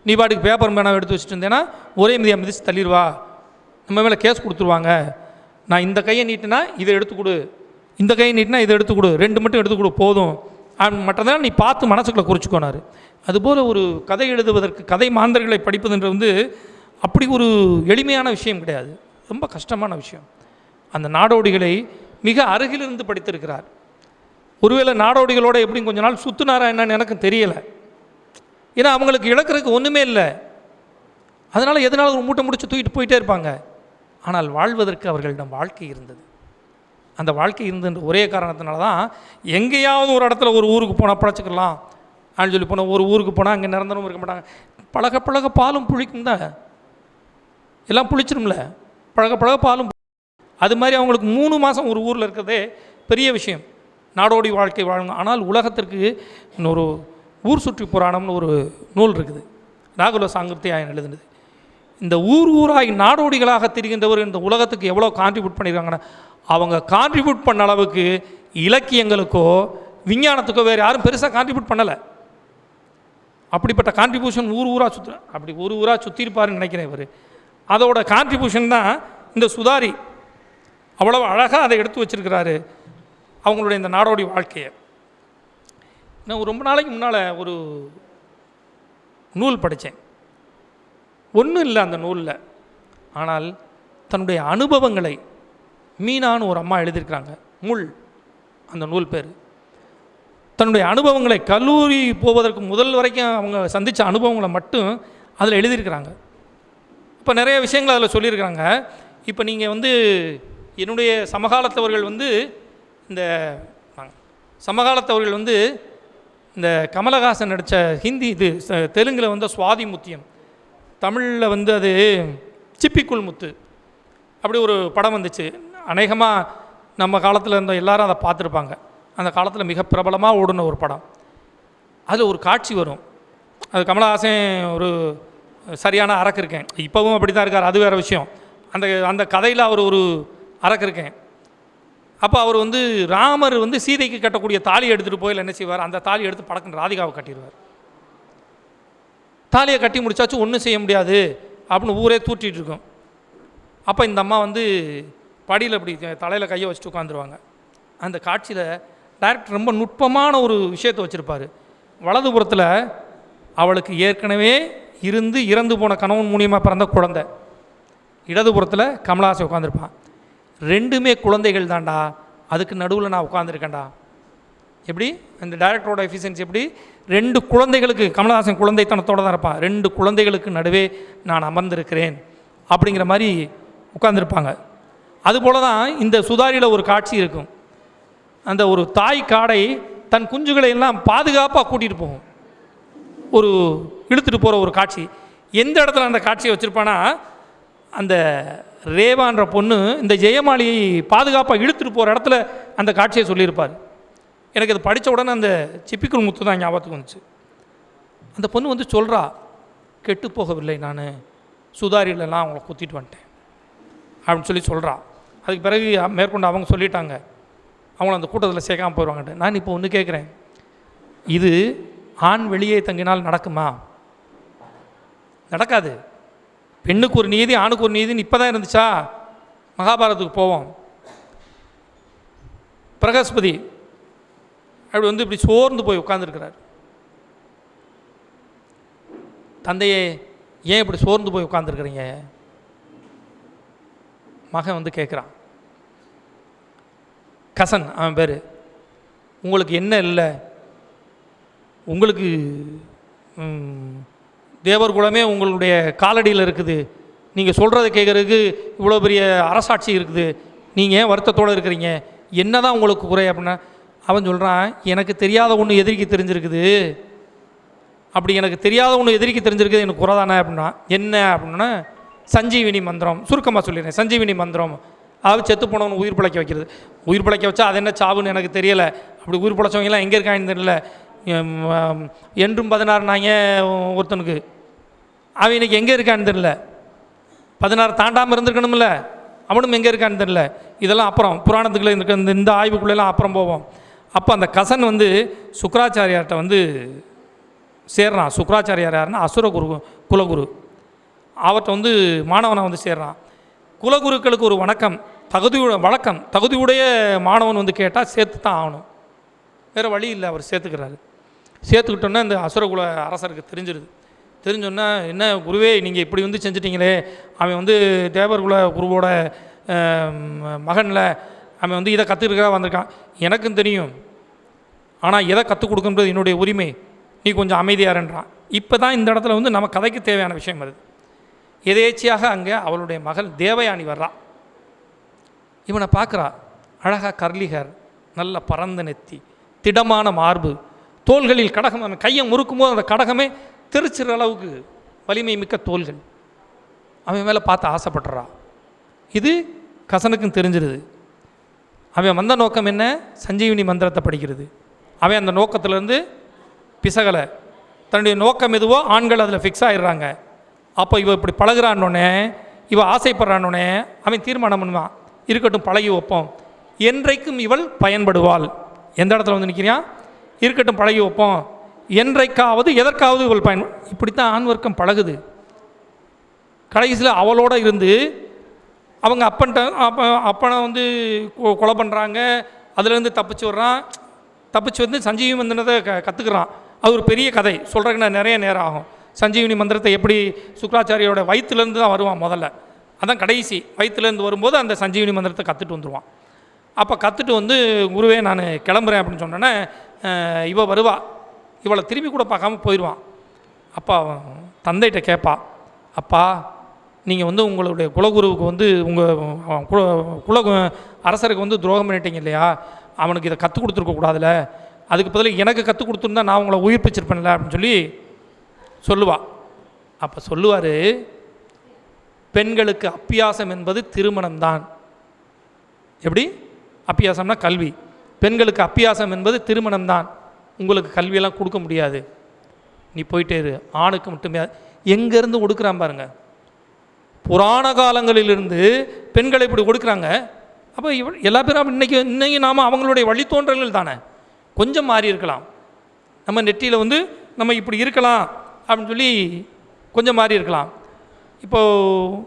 நீ பாட்டுக்கு பேப்பர் மேனாக எடுத்து வச்சுட்டு இருந்தேன்னா ஒரே மிதிச்சு தள்ளிடுவா, நம்ம மேலே கேஸ் கொடுத்துருவாங்க. நான் இந்த கையை நீட்டினா இதை எடுத்து கொடு, இந்த கையை நீட்டினா இதை எடுத்து கொடு, 2 மட்டும் எடுத்து கொடு போதும், மற்றதெல்லாம் நீ பார்த்து மனசுக்குள்ளே குறிச்சிக்கோனார். அதுபோல் ஒரு கதை எழுதுவதற்கு கதை மாந்தர்களை படிப்பதுன்றது வந்து அப்படி ஒரு எளிமையான விஷயம் கிடையாது, ரொம்ப கஷ்டமான விஷயம். அந்த நாடோடிகளை மிக அருகிலிருந்து படித்திருக்கிறார். ஒருவேளை நாடோடிகளோட எப்படி கொஞ்ச நாள் சுற்றுனாரா என்னன்னு எனக்கு தெரியலை. ஏன்னா அவங்களுக்கு இழக்கிறதுக்கு ஒன்றுமே இல்லை. அதனால் எதனால ஒரு மூட்டை முடிச்சு தூக்கிட்டு போயிட்டே இருப்பாங்க. ஆனால் வாழ்வதற்கு அவர்களிடம் வாழ்க்கை இருந்தது. அந்த வாழ்க்கை இருந்துன்ற ஒரே காரணத்தினால தான் எங்கேயாவது ஒரு இடத்துல ஒரு ஊருக்கு போனால் பழச்சிக்கலாம் அப்படின்னு சொல்லி போனால், ஒரு ஊருக்கு போனால் அங்கே நிரந்தரம் இருக்க மாட்டாங்க. பழக பழக பாலும் புளிக்கும் தான், எல்லாம் புளிச்சிரும்ல, பழக பழக பாலும். அது மாதிரி அவங்களுக்கு 3 மாதம் ஒரு ஊரில் இருக்கிறதே பெரிய விஷயம், நாடோடி வாழ்க்கை வாழுங்க. ஆனால் உலகத்திற்கு இன்னொரு ஊர் சுற்றி புராணம்னு ஒரு நூல் இருக்குது, ராகுல சாங்கிருத்தியாயன் எழுதுனது. இந்த ஊராய் நாடோடிகளாக திரிகின்றவர் இந்த உலகத்துக்கு எவ்வளோ கான்ட்ரிபியூட் பண்ணியிருக்காங்கன்னா, அவங்க கான்ட்ரிபியூட் பண்ண அளவுக்கு இலக்கியங்களுக்கோ விஞ்ஞானத்துக்கோ வேறு யாரும் பெருசாக கான்ட்ரிபியூட் பண்ணலை. அப்படிப்பட்ட கான்ட்ரிபியூஷன் ஊராக அப்படி ஊராக சுற்றிருப்பாருன்னு நினைக்கிறேன் இவர். அதோட கான்ட்ரிபியூஷன் தான் இந்த சுதாரி அவ்வளோ அழகாக அதை எடுத்து வச்சிருக்கிறாரு அவங்களுடைய இந்த நாடோடி வாழ்க்கையை. நான் ரொம்ப நாளைக்கு முன்னால் ஒரு நூல் படித்தேன். ஒன்றும் இல்லை அந்த நூலில், ஆனால் தன்னுடைய அனுபவங்களை மீனான்னு ஒரு அம்மா எழுதியிருக்கிறாங்க, முள் அந்த நூல் பேர். தன்னுடைய அனுபவங்களை கல்லூரி போவதற்கு முதல் வரைக்கும் அவங்க சந்தித்த அனுபவங்களை மட்டும் அதில் எழுதியிருக்கிறாங்க. இப்போ நிறைய விஷயங்கள் அதில் சொல்லியிருக்கிறாங்க. இப்போ நீங்கள் வந்து என்னுடைய சமகாலத்தவர்கள் வந்து இந்த கமலஹாசன் நடித்த ஹிந்தி தெலுங்கில் வந்து சுவாதி முத்தியம், தமிழில் வந்து அது சிப்பிக்குள் முத்து, அப்படி ஒரு படம் வந்துச்சு. அநேகமாக நம்ம காலத்தில் இருந்த எல்லாரும் அதை பார்த்துருப்பாங்க. அந்த காலத்தில் மிக பிரபலமாக ஓடின ஒரு படம். அதில் ஒரு காட்சி வரும். அது கமலஹாசன் ஒரு சரியான அரக்கு இருக்கேன், இப்போவும் அப்படி தான் இருக்கார், அது வேறு விஷயம். அந்த கதையில் அவர் ஒரு அரக்கு இருக்கேன். அப்போ அவர் வந்து ராமர் வந்து சீதைக்கு கட்டக்கூடிய தாலி எடுத்துகிட்டு போய் என்ன செய்வார், அந்த தாலி எடுத்து படக்குன்னு ராதிகாவை கட்டிடுவார். தாலியை கட்டி முடிச்சாச்சும் ஒன்றும் செய்ய முடியாது அப்படின்னு ஊரே தூட்டிகிட்டு இருக்கும். அப்போ இந்த அம்மா வந்து படியில் அப்படி தலையில் கையை வச்சுட்டு உட்காந்துருவாங்க. அந்த காட்சியில் டைரக்டர் ரொம்ப நுட்பமான ஒரு விஷயத்தை வச்சுருப்பார். வலதுபுறத்தில் அவளுக்கு ஏற்கனவே இறந்து போன கணவன் மூலியமாக பிறந்த குழந்தை, இடதுபுறத்தில் கமலஹாசன் உட்காந்துருப்பான். 2மே குழந்தைகள் தான்டா, அதுக்கு நடுவில் நான் உட்காந்துருக்கேன்டா. எப்படி அந்த டைரக்டரோட எஃபிஷியன்சி எப்படி, 2 குழந்தைகளுக்கு, கமலஹாசன் குழந்தைத்தனத்தோடு தான் இருப்பான், 2 குழந்தைகளுக்கு நடுவே நான் அமர்ந்திருக்கிறேன் அப்படிங்கிற மாதிரி உட்காந்துருப்பாங்க. அதுபோல் தான் இந்த சுதாரியில் ஒரு காட்சி இருக்கும். அந்த ஒரு தாய் காடை தன் குஞ்சுகளை எல்லாம் பாதுகாப்பாக கூட்டிகிட்டு போகும், ஒரு இழுத்துட்டு போகிற ஒரு காட்சி. எந்த இடத்துல அந்த காட்சியை வச்சுருப்பானா, அந்த ரேவான்ற பொண்ணு இந்த ஜெயமாலியை பாதுகாப்பாக இழுத்துட்டு போகிற இடத்துல அந்த காட்சியை சொல்லியிருப்பார். எனக்கு அது படித்த உடனே அந்த சிப்பிக்குள் முத்து தான் ஞாபகத்துக்கு வந்துச்சு. அந்த பொண்ணு வந்து சொல்கிறா, கெட்டு போகவில்லை, நான் சுதாரிலெல்லாம் அவங்கள குத்திட்டு வந்துட்டேன் அப்படின்னு சொல்லி சொல்கிறா. அதுக்கு பிறகு மேற்கொண்டு அவங்க சொல்லிட்டாங்க, அவங்கள அந்த கூட்டத்தில் சேர்க்காமல் போயிடுவாங்கட்டு. நான் இப்போ ஒன்று கேட்குறேன், இது ஆண் வெளியே தங்கினால் நடக்குமா? நடக்காது. பெண்ணுக்கு ஒரு நீதி, ஆணுக்கு ஒரு நீதின்னு இப்போ தான் இருந்துச்சா? மகாபாரதத்துக்கு போவோம். பிரகஸ்பதி அப்படி வந்து இப்படி சோர்ந்து போய் உட்காந்துருக்கிறார். தந்தையே ஏன் இப்படி சோர்ந்து போய் உட்காந்துருக்குறீங்க? மகன் வந்து கேட்குறான். கசன் அவன் பேர். உங்களுக்கு என்ன இல்லை? உங்களுக்கு தேவர் குலமே உங்களுடைய காலடியில் இருக்குது, நீங்கள் சொல்கிறத கேட்குறதுக்கு இவ்வளோ பெரிய அரசாட்சி இருக்குது, நீங்கள் ஏன் வருத்தத்தோடு இருக்கிறீங்க? என்ன தான் உங்களுக்கு குறை அப்படின்னா, அவன் சொல்கிறான், எனக்கு தெரியாத ஒன்று எதிரிக்கு தெரிஞ்சிருக்குது. அப்படி எனக்கு தெரியாத ஒன்று எதிரிக்கு தெரிஞ்சிருக்குது எனக்கு குறை தானே அப்படின்னா, என்ன அப்படின்னா சஞ்சீவினி மந்திரம். சுருக்கமாக சொல்லிடுறேன். சஞ்சீவினி மந்திரம், அதாவது செத்து போனவனு உயிர் பிழைக்க வைக்கிறது. உயிர் பிழைக்க வச்சா அது என்ன சாவுன்னு எனக்கு தெரியலை. அப்படி உயிர் பிழைச்சவங்கலாம் எங்கே இருக்காங்கன்னு தெரியல. என்றும் 16 நாங்க ஒருத்தனுக்கு, அவன் இன்னைக்கு எங்கே இருக்கான்னு தெரியல. 16 தாண்டாமல் இருந்திருக்கணும்ல, அவனும் எங்கே இருக்கான்னு தெரியல. இதெல்லாம் அப்புறம் புராணத்துக்குள்ளே இருக்க இந்த ஆய்வுக்குள்ளெல்லாம் அப்புறம் போவோம். அப்போ அந்த கசன் வந்து சுக்கராச்சாரியார்கிட்ட வந்து சேர்றான். சுக்கராச்சாரியார் யாருன்னா அசுர குரு, குலகுரு. அவர்கிட்ட வந்து மாணவனை வந்து சேர்றான். குலகுருக்களுக்கு ஒரு வணக்கம், தகுதியுடைய மாணவன் வந்து கேட்டால் சேர்த்து தான் ஆகணும், வேறு வழி இல்லை. அவர் சேர்த்துக்கிறாரு. சேர்த்துக்கிட்டோன்னா இந்த அசுரகுல அரசருக்கு தெரிஞ்சிருது. தெரிஞ்சோன்னா, என்ன குருவே நீங்கள் இப்படி வந்து செஞ்சிட்டிங்களே, அவன் வந்து தேவர்குல குருவோட மகனில் அவன் வந்து இதை கற்றுக்கிறதா வந்திருக்கான், எனக்கும் தெரியும், ஆனால் எதை கற்றுக் கொடுக்குன்றது என்னுடைய உரிமை, நீ கொஞ்சம் அமைதியாருன்றான். இப்போ தான் இந்த இடத்துல வந்து நம்ம கதைக்கு தேவையான விஷயம் வருது. எதேச்சியாக அங்கே அவளுடைய மகள் தேவயானி வர்றா. இவனை பார்க்குறா. அழகாக கர்லிகர், நல்ல பரந்த நெத்தி, திடமான மார்பு, தோள்களில் கடகம். அவன் கையை முறுக்கும் போது அந்த கடகமே தெரிச்சிற அளவுக்கு வலிமை மிக்க தோள்கள். அவன் மேலே பார்த்து ஆசைப்படுறா. இது கசனுக்கும் தெரிஞ்சிருது. அவன் வந்த நோக்கம் என்ன? சஞ்சீவினி மந்திரத்தை படிக்கிறது. அவன் அந்த நோக்கத்திலேருந்து பிசகலை. தன்னுடைய நோக்கம் எதுவோ ஆண்கள் அதில் ஃபிக்ஸ் ஆகிடுறாங்க. அப்போ இவ இப்படி பழகிறான்னொன்னே, இவ ஆசைப்படுறான்னொன்னே அவன் தீர்மானம் பண்ணுவான், இருக்கட்டும் பழகி வைப்போம், என்றைக்கும் இவள் பயன்படுவாள். எந்த இடத்துல வந்து நிற்கிறான்? இருக்கட்டும் பழகி வைப்போம், என்றைக்காவது எதற்காவது இவள் இப்படித்தான் ஆண் வர்க்கம் பழகுது. கடைசியில் அவளோட இருந்து அவங்க அப்பனை வந்து கொலை பண்ணுறாங்க. அதுலேருந்து தப்பிச்சு வர்றான். தப்பிச்சு வந்து சஞ்சீவி மந்திரத்தை கற்றுக்குறான். அது ஒரு பெரிய கதை, சொல்கிறதுக்கு நிறைய நேரம் ஆகும். சஞ்சீவினி மந்திரத்தை எப்படி சுக்கராச்சாரியோட வயிற்றுலேருந்து தான் வருவான் முதல்ல, அதான் கடைசி. வயிற்றுலேருந்து வரும்போது அந்த சஞ்சீவினி மந்திரத்தை கற்றுட்டு வந்துடுவான். அப்போ கற்றுட்டு வந்து, குருவே நான் கிளம்புறேன் அப்படின்னு சொன்னோன்னே இவ வருவா. இவளை திரும்பி கூட பார்க்காம போயிடுவான். அப்பா தந்தைகிட்ட கேட்பா, அப்பா நீங்கள் வந்து உங்களுடைய குலகுருவுக்கு வந்து உங்கள் குல அரசருக்கு வந்து துரோகம் பண்ணிட்டீங்க இல்லையா, அவனுக்கு இதை கற்றுக் கொடுத்துருக்கக்கூடாதுல, அதுக்கு பதிலாக எனக்கு கற்றுக் கொடுத்துருந்தா நான் உங்களை உயிர்ப்பிச்சிருப்பேன்ல அப்படின்னு சொல்லி சொல்லுவா. அப்போ சொல்லுவார், பெண்களுக்கு அப்பியாசம் என்பது திருமணம்தான். எப்படி அப்பியாசம்னா கல்வி, பெண்களுக்கு அப்பியாசம் என்பது திருமணம்தான். உங்களுக்கு கல்வியெல்லாம் கொடுக்க முடியாது, நீ போயிட்டே இரு, ஆணுக்கு மட்டுமே. எங்கேருந்து ஒடுக்குறான் பாருங்க. புராண காலங்களிலிருந்து பெண்களை இப்படி ஒடுக்குறாங்க. அப்போ எல்லா பேரும் இன்னைக்கு நாம் அவங்களுடைய வழித்தோன்றல்கள் தானே. கொஞ்சம் மாறி இருக்கலாம், நம்ம நெற்றியில் வந்து நம்ம இப்படி இருக்கலாம் அப்படின்னு சொல்லி கொஞ்சம் மாறி இருக்கலாம். இப்போது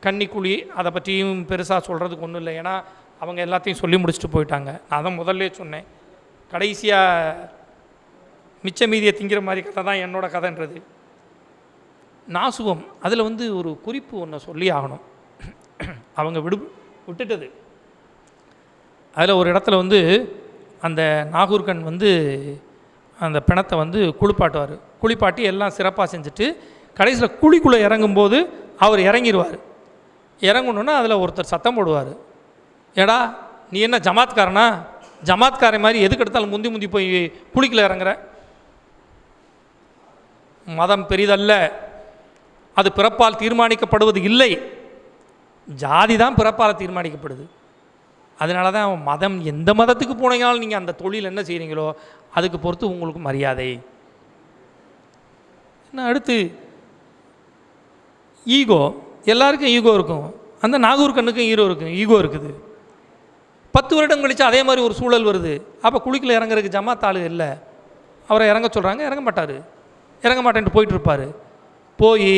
கன்னிக்குழி அதை பற்றியும் பெருசாக சொல்கிறதுக்கு ஒன்றும் இல்லை, ஏன்னா அவங்க எல்லாத்தையும் சொல்லி முடிச்சுட்டு போயிட்டாங்க. நான் தான் முதல்ல சொன்னேன், கடைசியாக மிச்ச மீதியை திங்கிற மாதிரி கதை தான் என்னோட கதைன்றது. நாசுவம், அதில் வந்து ஒரு குறிப்பு ஒன்று சொல்லி ஆகணும். அவங்க விட்டுட்டது. அதில் ஒரு இடத்துல வந்து அந்த நாகூர்கன் வந்து அந்த பிணத்தை வந்து குளிப்பாட்டி எல்லாம் சிறப்பாக செஞ்சுட்டு கடைசியில் குழிக்குள்ளே இறங்கும்போது அவர் இறங்கிடுவார். இறங்கணுன்னா அதில் ஒருத்தர் சத்தம் போடுவார், ஏடா நீ என்ன ஜமாத்காரனா, ஜமாத்காரை மாதிரி எதுக்கு எடுத்தாலும் முந்தி போய் குழிக்குள்ளே இறங்குற. மதம் பெரிதல்ல, அது பிறப்பால் தீர்மானிக்கப்படுவது இல்லை, ஜாதி தான் பிறப்பால் தீர்மானிக்கப்படுது. அதனால தான் மதம், எந்த மதத்துக்கு போனீங்கனாலும் நீங்கள் அந்த தொழில் என்ன செய்கிறீங்களோ அதுக்கு பொறுத்து உங்களுக்கு மரியாதை. என்ன அடுத்து ஈகோ, எல்லாருக்கும் ஈகோ இருக்கும். அந்த நாகூர்கண்ணுக்கும் ஈகோ இருக்குது. 10 வருடம் கழித்து அதே மாதிரி ஒரு சூழல் வருது. அப்போ குழிக்குள்ள இறங்குறதுக்கு ஜமாத் ஆளு இல்லை, அவரை இறங்க சொல்கிறாங்க, இறங்க மாட்டார். இறங்க மாட்டேன்ட்டு போயிட்டு இருப்பார். போய்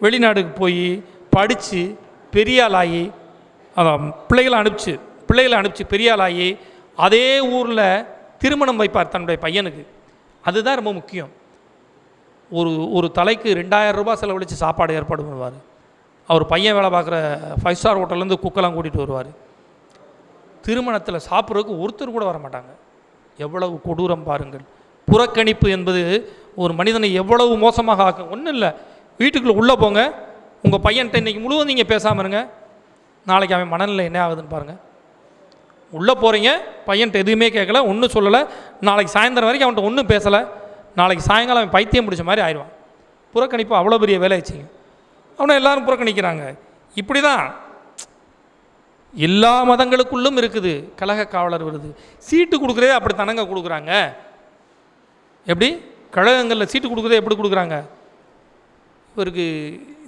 வெளிநாடுக்கு போய் படித்து பெரியாளாகி, பிள்ளைகளை அனுப்பிச்சு பெரியாளாகி அதே ஊரில் திருமணம் வைப்பார் தன்னுடைய பையனுக்கு. அதுதான் ரொம்ப முக்கியம். ஒரு தலைக்கு 2000 ரூபாய் செலவழித்து சாப்பாடு ஏற்பாடு பண்ணுவார். அவர் பையன் வேலை பார்க்குற 5 ஸ்டார் ஹோட்டல்லேருந்து குக்கெல்லாம் கூட்டிகிட்டு வருவார். திருமணத்தில் சாப்பிட்றதுக்கு ஒருத்தர் கூட வர மாட்டாங்க. எவ்வளவு கொடூரம் பாருங்கள். புறக்கணிப்பு என்பது ஒரு மனிதனை எவ்வளவு மோசமாக ஆக்கும். ஒன்றும் இல்லை, வீட்டுக்குள்ளே உள்ளே போங்க, உங்கள் பையன்கிட்ட இன்றைக்கி முழுவதும் நீங்கள் பேசாமல் இருங்க, நாளைக்கு அவன் மனநிலை என்ன ஆகுதுன்னு பாருங்கள். உள்ளே போகிறீங்க, பையன்ட்ட எதுவுமே கேட்கல, ஒன்றும் சொல்லலை, நாளைக்கு சாயந்தரம் வரைக்கும் அவன்கிட்ட ஒன்றும் பேசலை, நாளைக்கு சாயங்காலம் அவன் பைத்தியம் பிடிச்ச மாதிரி ஆயிடுவான். புறக்கணிப்பு அவ்வளோ பெரிய வேலை வச்சுங்க. அவனை எல்லாரும் புறக்கணிக்கிறாங்க. இப்படி தான் எல்லா மதங்களுக்குள்ளும் இருக்குது கலக காவலர் விருது. சீட்டு கொடுக்குறதே அப்படி தனங்க கொடுக்குறாங்க. எப்படி கழகங்களில் சீட்டு கொடுக்குறதே எப்படி கொடுக்குறாங்க? இவருக்கு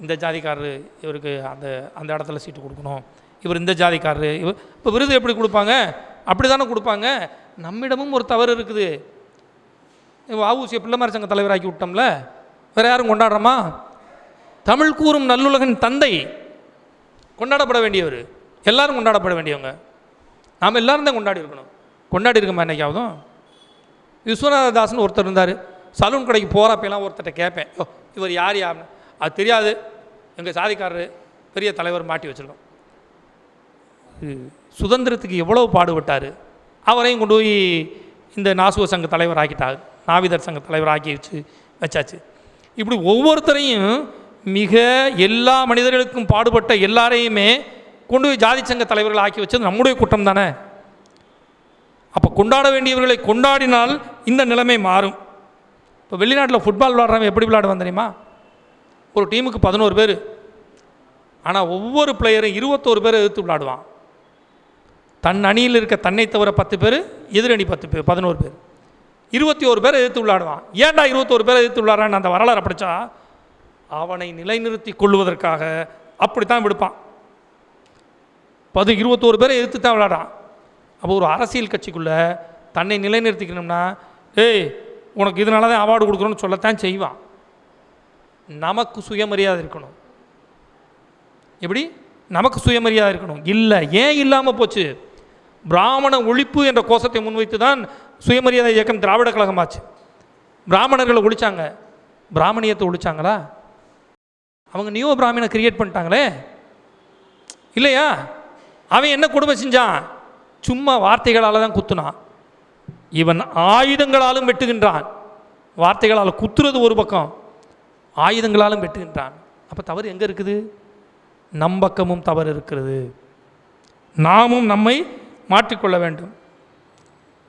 இந்த ஜாதிக்காரரு, இவருக்கு அந்த அந்த இடத்துல சீட்டு கொடுக்கணும், இவர் இந்த ஜாதிக்காரரு, இவர் இப்போ விருது எப்படி கொடுப்பாங்க? அப்படி தானே கொடுப்பாங்க. நம்மிடமும் ஒரு தவறு இருக்குது. வஉசி பிள்ளைமார் சங்க தலைவராக்கி விட்டோம்ல, வேறு யாரும் கொண்டாடுறோமா? தமிழ் கூறும் நல்லுலகின் தந்தை கொண்டாடப்பட வேண்டியவர், எல்லாரும் கொண்டாடப்பட வேண்டியவங்க. நாம் எல்லாரும் தான் கொண்டாடி இருக்கணும். கொண்டாடி இருக்கோமா என்னைக்காவதும்? விஸ்வநாததாசன் ஒருத்தர் இருந்தார். சலூன் கடைக்கு போகிறப்பெல்லாம் ஒருத்தர்கிட்ட கேட்பேன், ஓ இவர் யார் யாருன்னு. அது தெரியாது, எங்கள் சாதிக்காரர் பெரிய தலைவர் மாட்டி வச்சுருக்கோம். சுதந்திரத்துக்கு எவ்வளோ பாடுபட்டார். அவரையும் கொண்டு போய் இந்த நாசுவ சங்க தலைவர் ஆக்கிட்டார், நாவிதர் சங்க தலைவர் ஆக்கி வச்சாச்சு. இப்படி ஒவ்வொருத்தரையும் மிக எல்லா மனிதர்களுக்கும் பாடுபட்ட எல்லாரையுமே கொண்டு போய் ஜாதி சங்க தலைவர்கள் ஆக்கி வச்சது நம்முடைய குற்றம் தானே. அப்போ கொண்டாட வேண்டியவர்களை கொண்டாடினால் இந்த நிலைமை மாறும். இப்போ வெளிநாட்டில் ஃபுட்பால் விளாட்றவன் எப்படி விளையாடுவான் தெரியுமா? ஒரு டீமுக்கு 11 பேர், ஆனால் ஒவ்வொரு பிளேயரும் 21 பேரை எதிர்த்து விளையாடுவான். தன் அணியில் இருக்க தன்னை தவிர 10 பேர், எதிரணி 10 பேர், 11 பேர், 21 பேரை எதிர்த்து விளையாடுவான். ஏன்டா 21 பேரை எதிர்த்து விளையாடுறான்னு அந்த வரலாறு படித்தா அவனை நிலைநிறுத்தி கொள்வதற்காக அப்படித்தான் விடுப்பான். 21 பேரை எதிர்த்து தான் விளையாடுறான். அப்போ ஒரு அரசியல் கட்சிக்குள்ளே தன்னை நிலைநிறுத்திக்கணும்னா, ஏய் உனக்கு இதனால தான் அவார்டு கொடுக்குறோன்னு சொல்லத்தான் செய்வான். நமக்கு சுயமரியாதை இருக்கணும். எப்படி நமக்கு சுயமரியாதை இருக்கணும்? இல்லை, ஏன் இல்லாமல் போச்சு? பிராமண ஒழிப்பு என்ற கோஷத்தை முன்வைத்து தான் சுயமரியாதை இயக்கம் திராவிட கழகமாச்சு. பிராமணர்களை ஒழிச்சாங்க, பிராமணியத்தை ஒழிச்சாங்களா? அவங்க நியோ பிராமணை கிரியேட் பண்ணிட்டாங்களே இல்லையா? அவன் என்ன கொடுமை செஞ்சான்? சும்மா வார்த்தைகளால் தான் குத்துனான். இவன் ஆயுதங்களாலும் வெட்டுகின்றான். வார்த்தைகளால் குத்துறது ஒரு பக்கம், ஆயுதங்களாலும் வெட்டுகின்றான். அப்போ தவறு எங்கே இருக்குது? நம் பக்கமும் தவறு இருக்கிறது. நாமும் நம்மை மாற்றிக்கொள்ள வேண்டும்.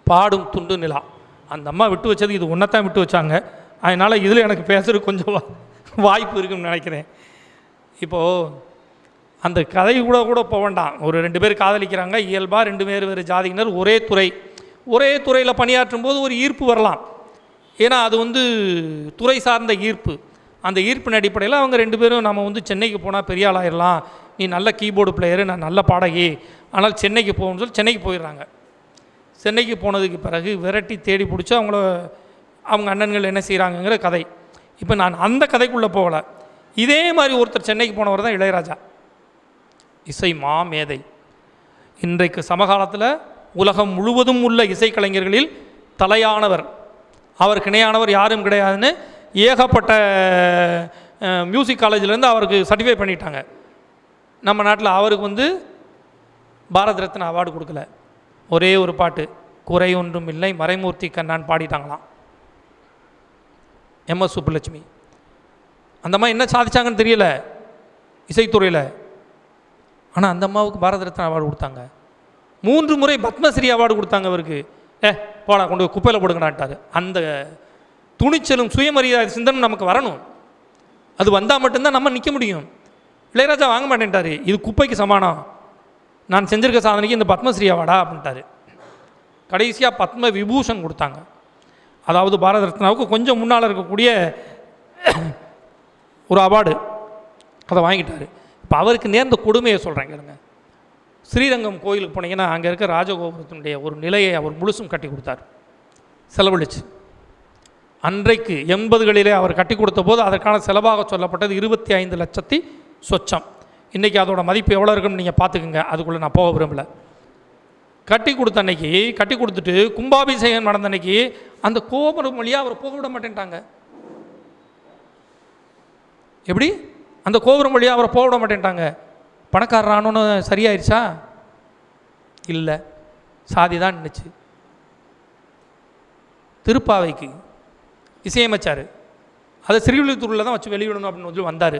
பாடும் துண்டு நிலா, அந்த அம்மா விட்டு வச்சது இது ஒன்றைத்தான் விட்டு வச்சாங்க. அதனால் இதில் எனக்கு பேசுகிறது கொஞ்சம் வாய்ப்பு இருக்குன்னு நினைக்கிறேன். இப்போது அந்த கதை கூட போக வேண்டாம். ஒரு 2 பேர் காதலிக்கிறாங்க, இயல்பாக 2 வேறு ஜாதியினர் ஒரே துறையில் பணியாற்றும் போது ஒரு ஈர்ப்பு வரலாம். ஏன்னா அது துறை சார்ந்த ஈர்ப்பு. அந்த ஈர்ப்பின் அடிப்படையில் அவங்க 2 பேரும் நம்ம சென்னைக்கு போனால் பெரிய ஆளாயிடலாம், நீ நல்ல கீபோர்டு பிளேயரு, நான் நல்ல பாடகி, ஆனால் சென்னைக்கு போகணும்னு சொல்லி சென்னைக்கு போயிடுறாங்க. சென்னைக்கு போனதுக்கு பிறகு விரட்டி தேடி பிடிச்சி அவங்க அண்ணன்கள் என்ன செய்கிறாங்கங்கிற கதை. இப்போ நான் அந்த கதைக்குள்ளே போகலை. இதே மாதிரி ஒருத்தர் சென்னைக்கு போனவர் தான் இளையராஜா. இசை மாமேதை. இன்றைக்கு சமகாலத்தில் உலகம் முழுவதும் உள்ள இசைக்கலைஞர்களில் தலையானவர், அவருக்கு இணையானவர் யாரும் கிடையாதுன்னு ஏகப்பட்ட மியூசிக் காலேஜிலேருந்து அவருக்கு சர்டிஃபை பண்ணிட்டாங்க. நம்ம நாட்டில் அவருக்கு பாரத ரத்னா அவார்டு கொடுக்கல. ஒரே ஒரு பாட்டு, குறை ஒன்றும் இல்லை மறைமூர்த்தி கண்ணான் பாடிட்டாங்களாம் எம்எஸ் சுப்புலட்சுமி. அந்த அம்மா என்ன சாதிச்சாங்கன்னு தெரியல இசைத்துறையில், ஆனால் அந்த அம்மாவுக்கு பாரத ரத்னா அவார்டு கொடுத்தாங்க. 3 முறை பத்மஸ்ரீ அவார்டு கொடுத்தாங்க அவருக்கு. போடா கொண்டு போய் குப்பையில் போடுங்கடான்ட்டார். அந்த துணிச்சலும் சுயமரியாதை சிந்தனும் நமக்கு வரணும். அது வந்தால் மட்டும்தான் நம்ம நிற்க முடியும். இளையராஜா வாங்க மாட்டேன்ட்டார். இது குப்பைக்கு சமானம், நான் செஞ்சிருக்க சாதனைக்கு இந்த பத்மஸ்ரீ அவார்டா அப்படின்ட்டார். கடைசியாக பத்ம விபூஷன் கொடுத்தாங்க. அதாவது பாரத ரத்னாவுக்கு கொஞ்சம் முன்னால் இருக்கக்கூடிய ஒரு அவார்டு, அதை வாங்கிட்டார். இப்போ அவருக்கு நேர்ந்த கொடுமையை சொல்கிறேன் கேளுங்க. ஸ்ரீரங்கம் கோயிலுக்கு போனீங்கன்னா அங்கே இருக்க ராஜகோபுரத்தினுடைய ஒரு நிலையை அவர் முழுசும் கட்டி கொடுத்தார், செலவழிச்சு. அன்றைக்கு 80களிலே அவர் கட்டி கொடுத்த போது அதற்கான செலவாக சொல்லப்பட்டது 25 லட்சத்தி சொச்சம். இன்றைக்கி அதோட மதிப்பு எவ்வளோ இருக்குன்னு நீங்கள் பார்த்துக்குங்க, அதுக்குள்ளே நான் போக விரும்பலை. கட்டி கொடுத்த அன்னைக்கு, கட்டி கொடுத்துட்டு கும்பாபிஷேகம் நடந்த அன்னைக்கு அந்த கோபுரம் வழியாக அவர் போக விட மாட்டேன்ட்டாங்க. எப்படி? அந்த கோபுரம் வழியாக அவரை போக விட மாட்டேன்ட்டாங்க. பணக்காரரானோன்னு சரியாயிருச்சா? இல்லை, சாதி தான் நின்றுச்சு. திருப்பாவைக்கு இசையமைச்சார், அதை ஸ்ரீவில்லிபுத்தூரில் தான் வச்சு வெளியிடணும் அப்படின்னு சொல்லி வந்தார்.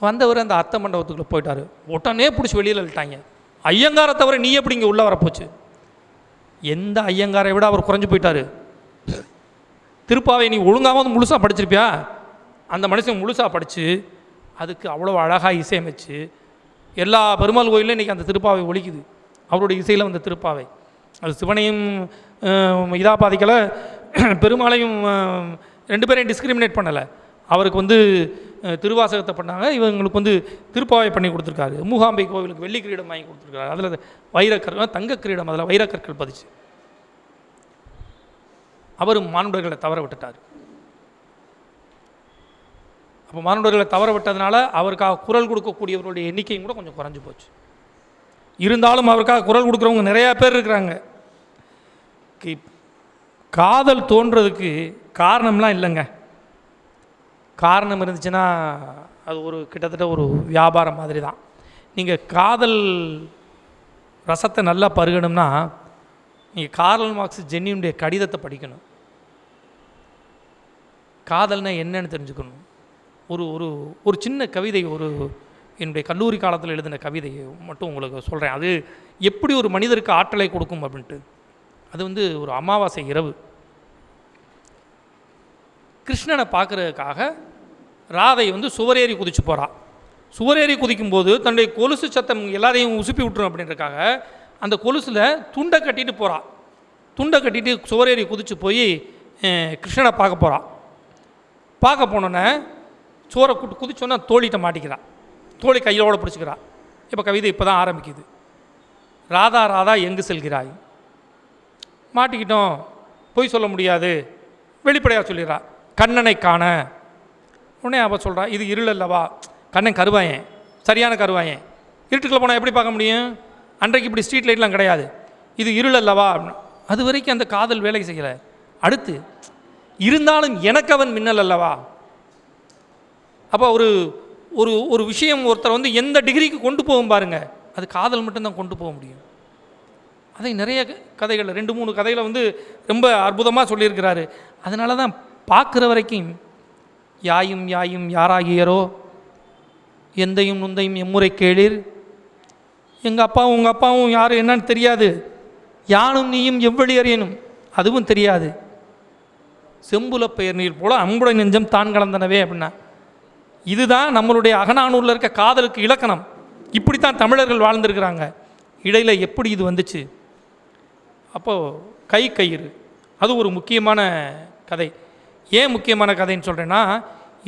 வந்தவர் அந்த அத்தை மண்டபத்துக்குள்ளே போயிட்டார். உடனே பிடிச்சி வெளியில் இழுட்டாங்க. ஐயங்காரை தவிர நீ எப்படி இங்கே உள்ளே வரப்போச்சு? எந்த ஐயங்காரை விட அவர் குறைஞ்சி போயிட்டார். திருப்பாவை நீ ஒழுங்காவது முழுசாக படிச்சிருப்பியா? அந்த மனுஷன் முழுசாக படித்து அதுக்கு அவ்வளோ அழகாக இசையமைச்சு எல்லா பெருமாள் கோயிலும் இன்றைக்கி அந்த திருப்பாவை ஒலிக்குது. அவருடைய இசையில் வந்த திருப்பாவை அது சிவனையும் இதாக பாதிக்கலை, பெருமாளையும் ரெண்டு பேரையும் டிஸ்கிரிமினேட் பண்ணலை. அவருக்கு வந்து திருவாசகத்தை பண்ணாங்க, இவங்களுக்கு வந்து திருப்பாவை பண்ணி கொடுத்துருக்காரு. மூகாம்பை கோவிலுக்கு வெள்ளி கிரீடம் வாங்கி கொடுத்துருக்காரு. அதில் வைரக்கற்கள், தங்க கிரீடம், அதில் வைரக்கற்கள் பதிச்சு. அவர் மானுடர்களை தவற விட்டுட்டார். அப்போ மானுடர்களை தவற விட்டதுனால அவருக்காக குரல் கொடுக்கக்கூடியவர்களுடைய எண்ணிக்கையும் கூட கொஞ்சம் குறைஞ்சி போச்சு. இருந்தாலும் அவருக்காக குரல் கொடுக்குறவங்க நிறையா பேர் இருக்கிறாங்க. காதல் தோன்றதுக்கு காரணம்லாம் இல்லைங்க. காரணம் இருந்துச்சுன்னா அது ஒரு கிட்டத்தட்ட ஒரு வியாபாரம் மாதிரி தான். நீங்கள் காதல் ரசத்தை நல்லா பருகணும்னா நீங்கள் கார்ல் மார்க்ஸ் ஜென்னியுடைய கடிதத்தை படிக்கணும். காதல்னா என்னன்னு தெரிஞ்சுக்கணும். ஒரு ஒரு ஒரு சின்ன கவிதை, ஒரு என்னுடைய கல்லூரி காலத்தில் எழுதின கவிதையை மட்டும் உங்களுக்கு சொல்கிறேன். அது எப்படி ஒரு மனிதருக்கு ஆற்றலை கொடுக்கும் அப்படின்ட்டு. அது வந்து ஒரு அமாவாசை இரவு கிருஷ்ணனை பார்க்குறதுக்காக ராதை வந்து சுவரேறி குதிச்சு போகிறா. சுவரேறி குதிக்கும்போது தன்னுடைய கொலுசு சத்தம் எல்லாரையும் உசுப்பி விட்டுரும் அப்படின்றக்காக அந்த கொலுசில் துண்டை கட்டிட்டு போகிறா. துண்டை கட்டிட்டு சுவரேறி குதிச்சு போய் கிருஷ்ணனை பார்க்க போகிறா. பார்க்க போனோன்னே சோரை கூட்டு குதிச்சோன்னா தோழிகிட்ட மாட்டிக்கிறா. தோழி கையோடு பிடிச்சிக்கிறா. இப்போ கவிதை இப்போ தான் ஆரம்பிக்குது. ராதா ராதா எங்கு செல்கிறாய்? மாட்டிக்கிட்டோம், பொய் சொல்ல முடியாது, வெளிப்படையாக சொல்லிடுறா. கண்ணனை காண. உடனே அவள் சொல்கிறா, இது இருள் அல்லவா? கண்ணன் கருவாயன், சரியான கருவாயன். இருட்டுக்குள்ளே போனால் எப்படி பார்க்க முடியும்? அன்றைக்கு இப்படி ஸ்ட்ரீட் லைட்லாம் கிடையாது. இது இருள் அல்லவா? அது வரைக்கும் அந்த காதல் வேலை செய்யலை. அடுத்து இருந்தாலும் எனக்கு அவன் மின்னல் அல்லவா? அப்போ ஒரு ஒரு ஒரு விஷயம் ஒருத்தர் வந்து எந்த டிகிரிக்கு கொண்டு போகும் பாருங்கள், அது காதல் மட்டும்தான் கொண்டு போக முடியும். அதை நிறைய கதைகள் 2-3 கதைகளை வந்து ரொம்ப அற்புதமாக சொல்லியிருக்கிறாரு. அதனால தான் பார்க்குற வரைக்கும் யாயும் யாயும் யாராகியரோ எந்தையும் நுந்தையும் எம்முறை கேளீர். எங்கள் அப்பாவும் உங்கள் அப்பாவும் யாரும் என்னன்னு தெரியாது, யானும் நீயும் எவ்வளி அறியணும் அதுவும் தெரியாது, செம்புல பெயர் நீர் போல அம்புடை நெஞ்சம் தான் கலந்தனவே அப்படின்னா. இதுதான் நம்மளுடைய அகநானூரில் இருக்க காதலுக்கு இலக்கணம். இப்படித்தான் தமிழர்கள் வாழ்ந்துருக்கிறாங்க. இடையில் எப்படி இது வந்துச்சு? அப்போது கை கயிறு அது ஒரு முக்கியமான கதை. ஏன் முக்கியமான கதைன்னு சொல்கிறேன்னா,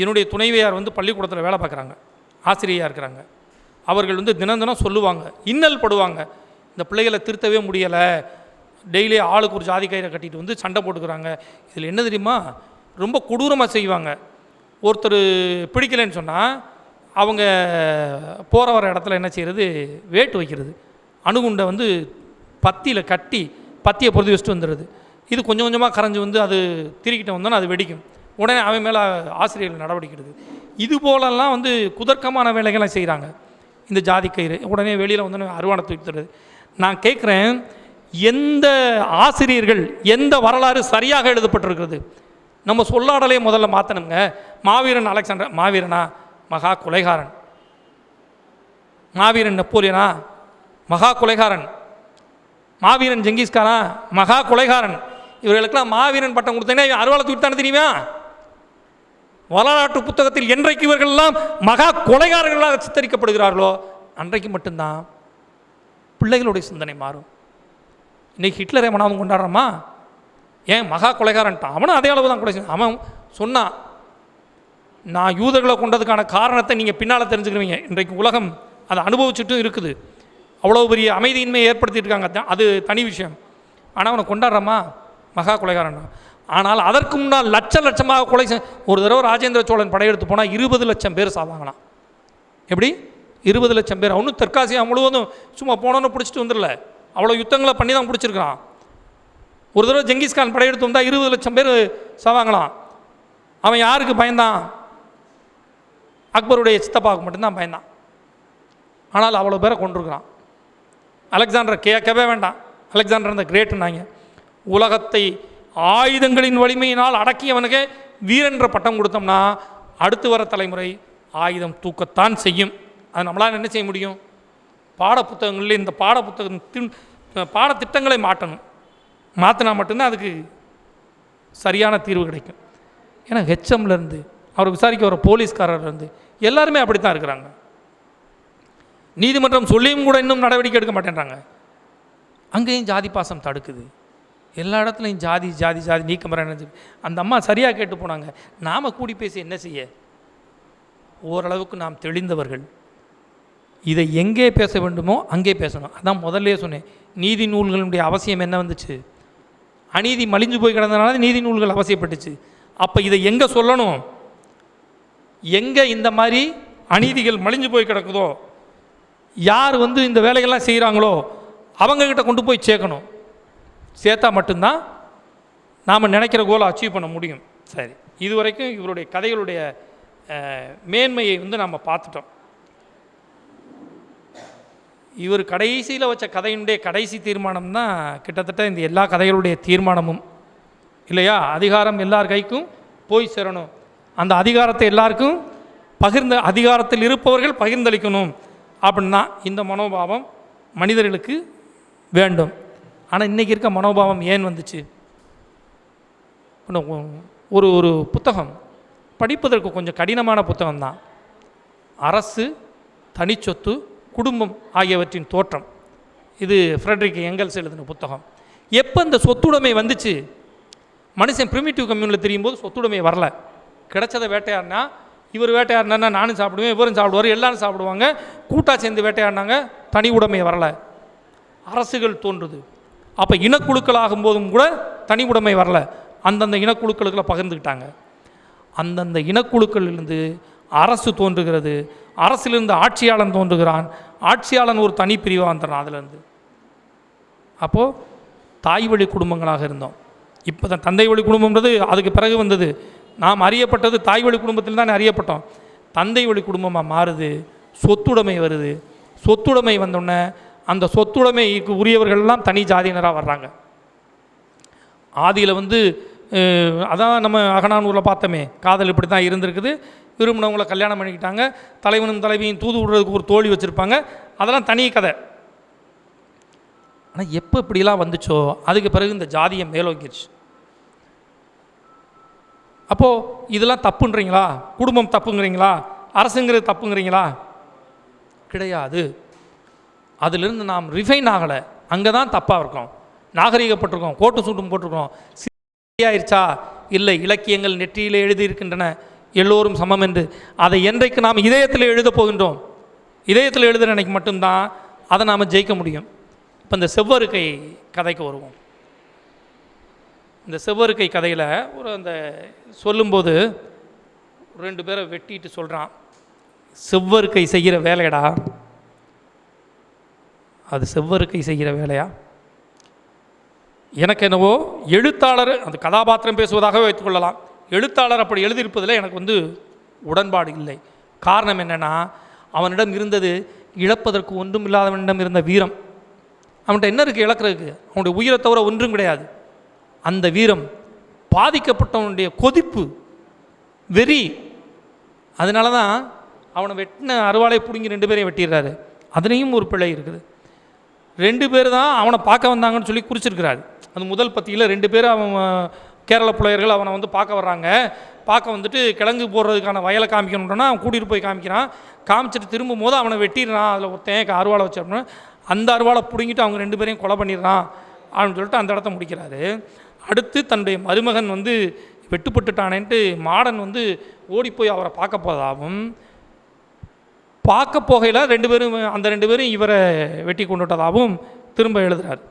என்னுடைய துணைவியார் வந்து பள்ளிக்கூடத்தில் வேலை பார்க்குறாங்க, ஆசிரியராக இருக்கிறாங்க. அவர்கள் வந்து தினம் தினம் சொல்லுவாங்க, இன்னல் படுவாங்க. இந்த பிள்ளைகளை திருத்தவே முடியலை, டெய்லி ஆளுக்கு ஒரு ஜாதி கயிறை கட்டிட்டு வந்து சண்டை போட்டுக்கிறாங்க. இதில் என்ன தெரியுமா, ரொம்ப கொடூரமாக செய்வாங்க. ஒருத்தர் பிடிக்கலைன்னு சொன்னால் அவங்க போகிற வர இடத்துல என்ன செய்கிறது, வேட்டு வைக்கிறது. அணுகுண்டை வந்து பத்தியில் கட்டி பத்தியை பொறுத்து வச்சுட்டு வந்துடுது. இது கொஞ்சம் கொஞ்சமாக கரைஞ்சி வந்து அது திருக்கிட்ட வந்தோன்னா அது வெடிக்கும். உடனே அவன் மேலே ஆசிரியர்கள் நடவடிக்கை எடுக்குது. இது போலெல்லாம் வந்து குதர்க்கமான வேலைகள்லாம் செய்கிறாங்க. இந்த ஜாதி கயிறு உடனே வெளியில் வந்து அருவானை தூக்கிடுறது. நான் கேட்குறேன், எந்த ஆசிரியர்கள் எந்த வரலாறு சரியாக எழுதப்பட்டிருக்கிறது? நம்ம சொல்லாடலே முதல்ல மாற்றணுங்க. மாவீரன் அலெக்சாண்டர், மாவீரனா? மகா கொலைகாரன். மாவீரன் நெப்போலியனா? மகா கொலைகாரன். மாவீரன் ஜெங்கிஸ்கானா? மகா கொலைகாரன். இவர்களுக்கெல்லாம் மாவீரன் பட்டம் கொடுத்தேன்னா அருவாளை தூக்கிட்டானு தெரியுமா? வரலாற்று புத்தகத்தில் என்றைக்கு இவர்கள்லாம் மகா கொலைகாரர்களாக சித்தரிக்கப்படுகிறார்களோ அன்றைக்கு மட்டும்தான் பிள்ளைகளுடைய சிந்தனை மாறும். இன்றைக்கி ஹிட்லரை மனாவும் கொண்டாடுறோமா? ஏன் மகா கொலைகாரன்ட்டான்? அவனும் அதே அளவு தான் கொலை செஞ்சான். அவன் சொன்னான், நான் யூதர்களை கொண்டதுக்கான காரணத்தை நீங்கள் பின்னால் தெரிஞ்சுக்கிறீங்க. இன்றைக்கு உலகம் அதை அனுபவிச்சுட்டும் இருக்குது. அவ்வளோ பெரிய அமைதியின்மையை ஏற்படுத்திட்டு இருக்காங்க, அது தனி விஷயம். ஆனால் அவனை கொண்டாடுறோமா? மகா கொலைகாரன். ஆனால் அதற்கு முன்னால் லட்சமாக கொலை ஒரு தடவை ராஜேந்திர சோழன் படையெடுத்து போனால் 20 லட்சம் பேர் சாவாங்களாம். எப்படி 20 லட்சம் பேர்? அவனும் தெற்காசியா முழுவதும் சும்மா போனோன்னு பிடிச்சிட்டு வந்துடல, அவ்வளோ யுத்தங்களை பண்ணி தான் பிடிச்சிருக்கிறான். ஒரு தடவை ஜெங்கிஸ்கான் படையெடுத்து வந்தால் 20 லட்சம் பேர் சாவாங்களாம். அவன் யாருக்கு பயந்தான்? அக்பருடைய சித்தப்பாவுக்கு மட்டும்தான் பயந்தான். ஆனால் அவ்வளோ பேரை கொண்டிருக்கிறான். அலெக்சாண்டர் கேட்கவே வேண்டாம், அலெக்சாண்டர் இந்த கிரேட்டுனாங்க. உலகத்தை ஆயுதங்களின் வலிமையினால் அடக்கியவனுக்கு வீரன்ற பட்டம் கொடுத்தோம்னா அடுத்து வர தலைமுறை ஆயுதம் தூக்கத்தான் செய்யும். அது நம்மளால் என்ன செய்ய முடியும்? பாடப்புத்தகங்களில் இந்த பாடத்திட்டங்களை மாற்றினா மட்டும்தான் அதுக்கு சரியான தீர்வு கிடைக்கும். ஏன்னா ஹெச்எம்லேருந்து அவர் விசாரிக்க வர போலீஸ்காரர்லேருந்து எல்லாருமே அப்படி தான் இருக்கிறாங்க. நீதிமன்றம் சொல்லியும் கூட இன்னும் நடவடிக்கை எடுக்க மாட்டேன்றாங்க. அங்கேயும் ஜாதி பாசம் தடுக்குது. எல்லா இடத்துலையும் ஜாதி ஜாதி ஜாதி நீக்க மரம். அந்த அம்மா சரியாக கேட்டு போனாங்க. நாம் கூடி பேசி என்ன செய்ய? ஓரளவுக்கு நாம் தெளிந்தவர்கள். இதை எங்கே பேச வேண்டுமோ அங்கே பேசணும். அதான் முதல்ல சொன்னேன், நீதி நூல்களுடைய அவசியம் என்ன வந்துச்சு? அநீதி மலிஞ்சு போய் கிடந்தனால நீதி நூல்கள் அவசியப்பட்டுச்சு. அப்போ இதை எங்கே சொல்லணும்? எங்கே இந்த மாதிரி அநீதிகள் மலிஞ்சு போய் கிடக்குதோ, யார் இந்த வேலைகள்லாம் செய்கிறாங்களோ அவங்கக்கிட்ட கொண்டு போய் சேர்க்கணும். சேர்த்தா மட்டும்தான் நாம் நினைக்கிற கோலை அச்சீவ் பண்ண முடியும். சரி, இதுவரைக்கும் இவருடைய கதைகளுடைய மேன்மையை நாம் பார்த்துட்டோம். இவர் கடைசியில் வச்ச கதையினுடைய கடைசி தீர்மானம் தான் கிட்டத்தட்ட இந்த எல்லா கதைகளுடைய தீர்மானமும் இல்லையா? அதிகாரம் எல்லார் கைக்கும் போய் சேரணும், அந்த அதிகாரத்தை எல்லாருக்கும் அதிகாரத்தில் இருப்பவர்கள் பகிர்ந்தளிக்கணும் அப்படின்னா இந்த மனோபாவம் மனிதர்களுக்கு வேண்டும். ஆனால் இன்றைக்கி இருக்க மனோபாவம் ஏன் வந்துச்சு? ஒரு புத்தகம் படிப்பதற்கு கொஞ்சம் கடினமான புத்தகம்தான். அரசு, தனிச்சொத்து, குடும்பம் ஆகியவற்றின் தோற்றம். இது ஃப்ரெட்ரிக் எங்கல்ஸ் எழுதின புத்தகம். எப்போ இந்த சொத்துடைமை வந்துச்சு? மனுஷன் பிரிமிட்டிவ் கம்யூனில் தெரியும் போது சொத்துடைமை வரல. கிடைச்சதை வேட்டையாடினா, இவர் வேட்டையாடினா நானும் சாப்பிடுவேன், இவரும் சாப்பிடுவார், எல்லாரும் சாப்பிடுவாங்க, கூட்டாக சேர்ந்து வேட்டையாடினாங்க, தனி உடைமை வரல. அரசுகள் தோன்றுது. அப்போ இனக்குழுக்கள் ஆகும்போதும் கூட தனி உடைமை வரல. அந்தந்த இனக்குழுக்களுக்குள்ள பகிர்ந்துக்கிட்டாங்க. அந்தந்த இனக்குழுக்களிலிருந்து அரசு தோன்றுகிறது. அரசிலிருந்து ஆட்சியாளன் தோன்றுகிறான். ஆட்சியாளன் ஒரு தனி பிரிவாக வந்துடுறான் அதிலேருந்து. அப்போது தாய் வழி குடும்பங்களாக இருந்தோம். இப்போ தான் தந்தை வழி குடும்பம்ன்றது அதுக்கு பிறகு வந்தது. நாம் அறியப்பட்டது தாய் வழி குடும்பத்தில் தான் அறியப்பட்டோம். தந்தை வழி குடும்பமாக மாறுது. சொத்துடைமை வருது. சொத்துடைமை வந்தோடனே அந்த சொத்துடைமைக்கு உரியவர்கள்லாம் தனி ஜாதியினராக வர்றாங்க. ஆதியில் அதான் நம்ம அகநானூரில் பார்த்தோமே, காதல் இப்படி தான் இருந்திருக்குது. விரும்பினவங்களை கல்யாணம் பண்ணிக்கிட்டாங்க. தலைவனும் தலைவியும் தூது விடுறதுக்கு ஒரு தோழி வச்சுருப்பாங்க. அதெல்லாம் தனி கதை. ஆனால் எப்போ இப்படிலாம் வந்துச்சோ அதுக்கு பிறகு இந்த ஜாதியை மேலோங்கிருச்சு. அப்போது இதெல்லாம் தப்புன்றீங்களா? குடும்பம் தப்புங்கிறீங்களா? அரசுங்கிறது தப்புங்கிறீங்களா? கிடையாது. அதிலிருந்து நாம் ரிஃபைன் ஆகலை. அங்கே தான் தப்பாக இருக்கோம். நாகரிகப்பட்டிருக்கோம், கோட்டு சூட்டும் போட்டிருக்கோம். சரியாயிருச்சா? இல்லை. இலக்கியங்கள் நெற்றியிலே எழுதியிருக்கின்றன எல்லோரும் சமம் என்று. அதை என்றைக்கு நாம் இதயத்தில் எழுதப் போகின்றோம், இதயத்தில் எழுதுகிற அன்னைக்கு மட்டும்தான் அதை நாம் ஜெயிக்க முடியும். இப்போ இந்த செவ்வருக்கை கதைக்கு வருவோம். இந்த செவ்வருக்கை கதையில் அந்த சொல்லும்போது 2 பேரை வெட்டிட்டு சொல்கிறான், செவ்வருக்கை செய்கிற வேலையடா. அது செவ்வருக்கை செய்கிற வேலையா? எனக்கு என்னவோ எழுத்தாளர் அந்த கதாபாத்திரம் பேசுவதாகவே வைத்துக்கொள்ளலாம். எழுத்தாளர் அப்படி எழுதியிருப்பதில் எனக்கு உடன்பாடு இல்லை. காரணம் என்னென்னா, அவனிடம் இருந்தது இழப்பதற்கு ஒன்றும் இல்லாதவனிடம் இருந்த வீரம். அவன்கிட்ட என்ன இருக்குது இழக்கிறதுக்கு? அவனுடைய உயிரை தவிர ஒன்றும் கிடையாது. அந்த வீரம், பாதிக்கப்பட்டவனுடைய கொதிப்பு, வெறி. அதனால தான் அவனை வெட்டின அருவாளை பிடுங்கி 2 பேரையும் வெட்டிடுறாரு. அதுலேயும் ஒரு பிழை இருக்குது. 2 பேர் தான் அவனை பார்க்க வந்தாங்கன்னு சொல்லி குறிச்சிருக்கிறாரு. அது முதல் பத்தியில் 2 பேர் அவன் கேரள புலையர்கள் அவனை பார்க்க வர்றாங்க. பார்க்க வந்துட்டு கிழங்கு போடுறதுக்கான வயலை காமிக்கணும்னா அவன் கூட்டிகிட்டு போய் காமிக்கிறான். காமிச்சிட்டு திரும்பும் போது அவனை வெட்டிடுறான். அதில் ஒருத்தன் அருவாளை வச்சு அப்படின்னா அந்த அருவாளை பிடுங்கிட்டு அவங்க 2 பேரையும் கொலை பண்ணிடுறான் அப்படின்னு சொல்லிட்டு அந்த இடத்த முடிக்கிறாரு. அடுத்து தன்னுடைய மருமகன் வெட்டுப்பட்டுட்டானேன்ட்டு மாடன் ஓடி போய் அவரை பார்க்க போதாகவும், பார்க்க போகையில் 2 பேரும் அந்த 2 பேரும் இவரை வெட்டி கொண்டுட்டதாகவும் திரும்ப எழுதுகிறார்.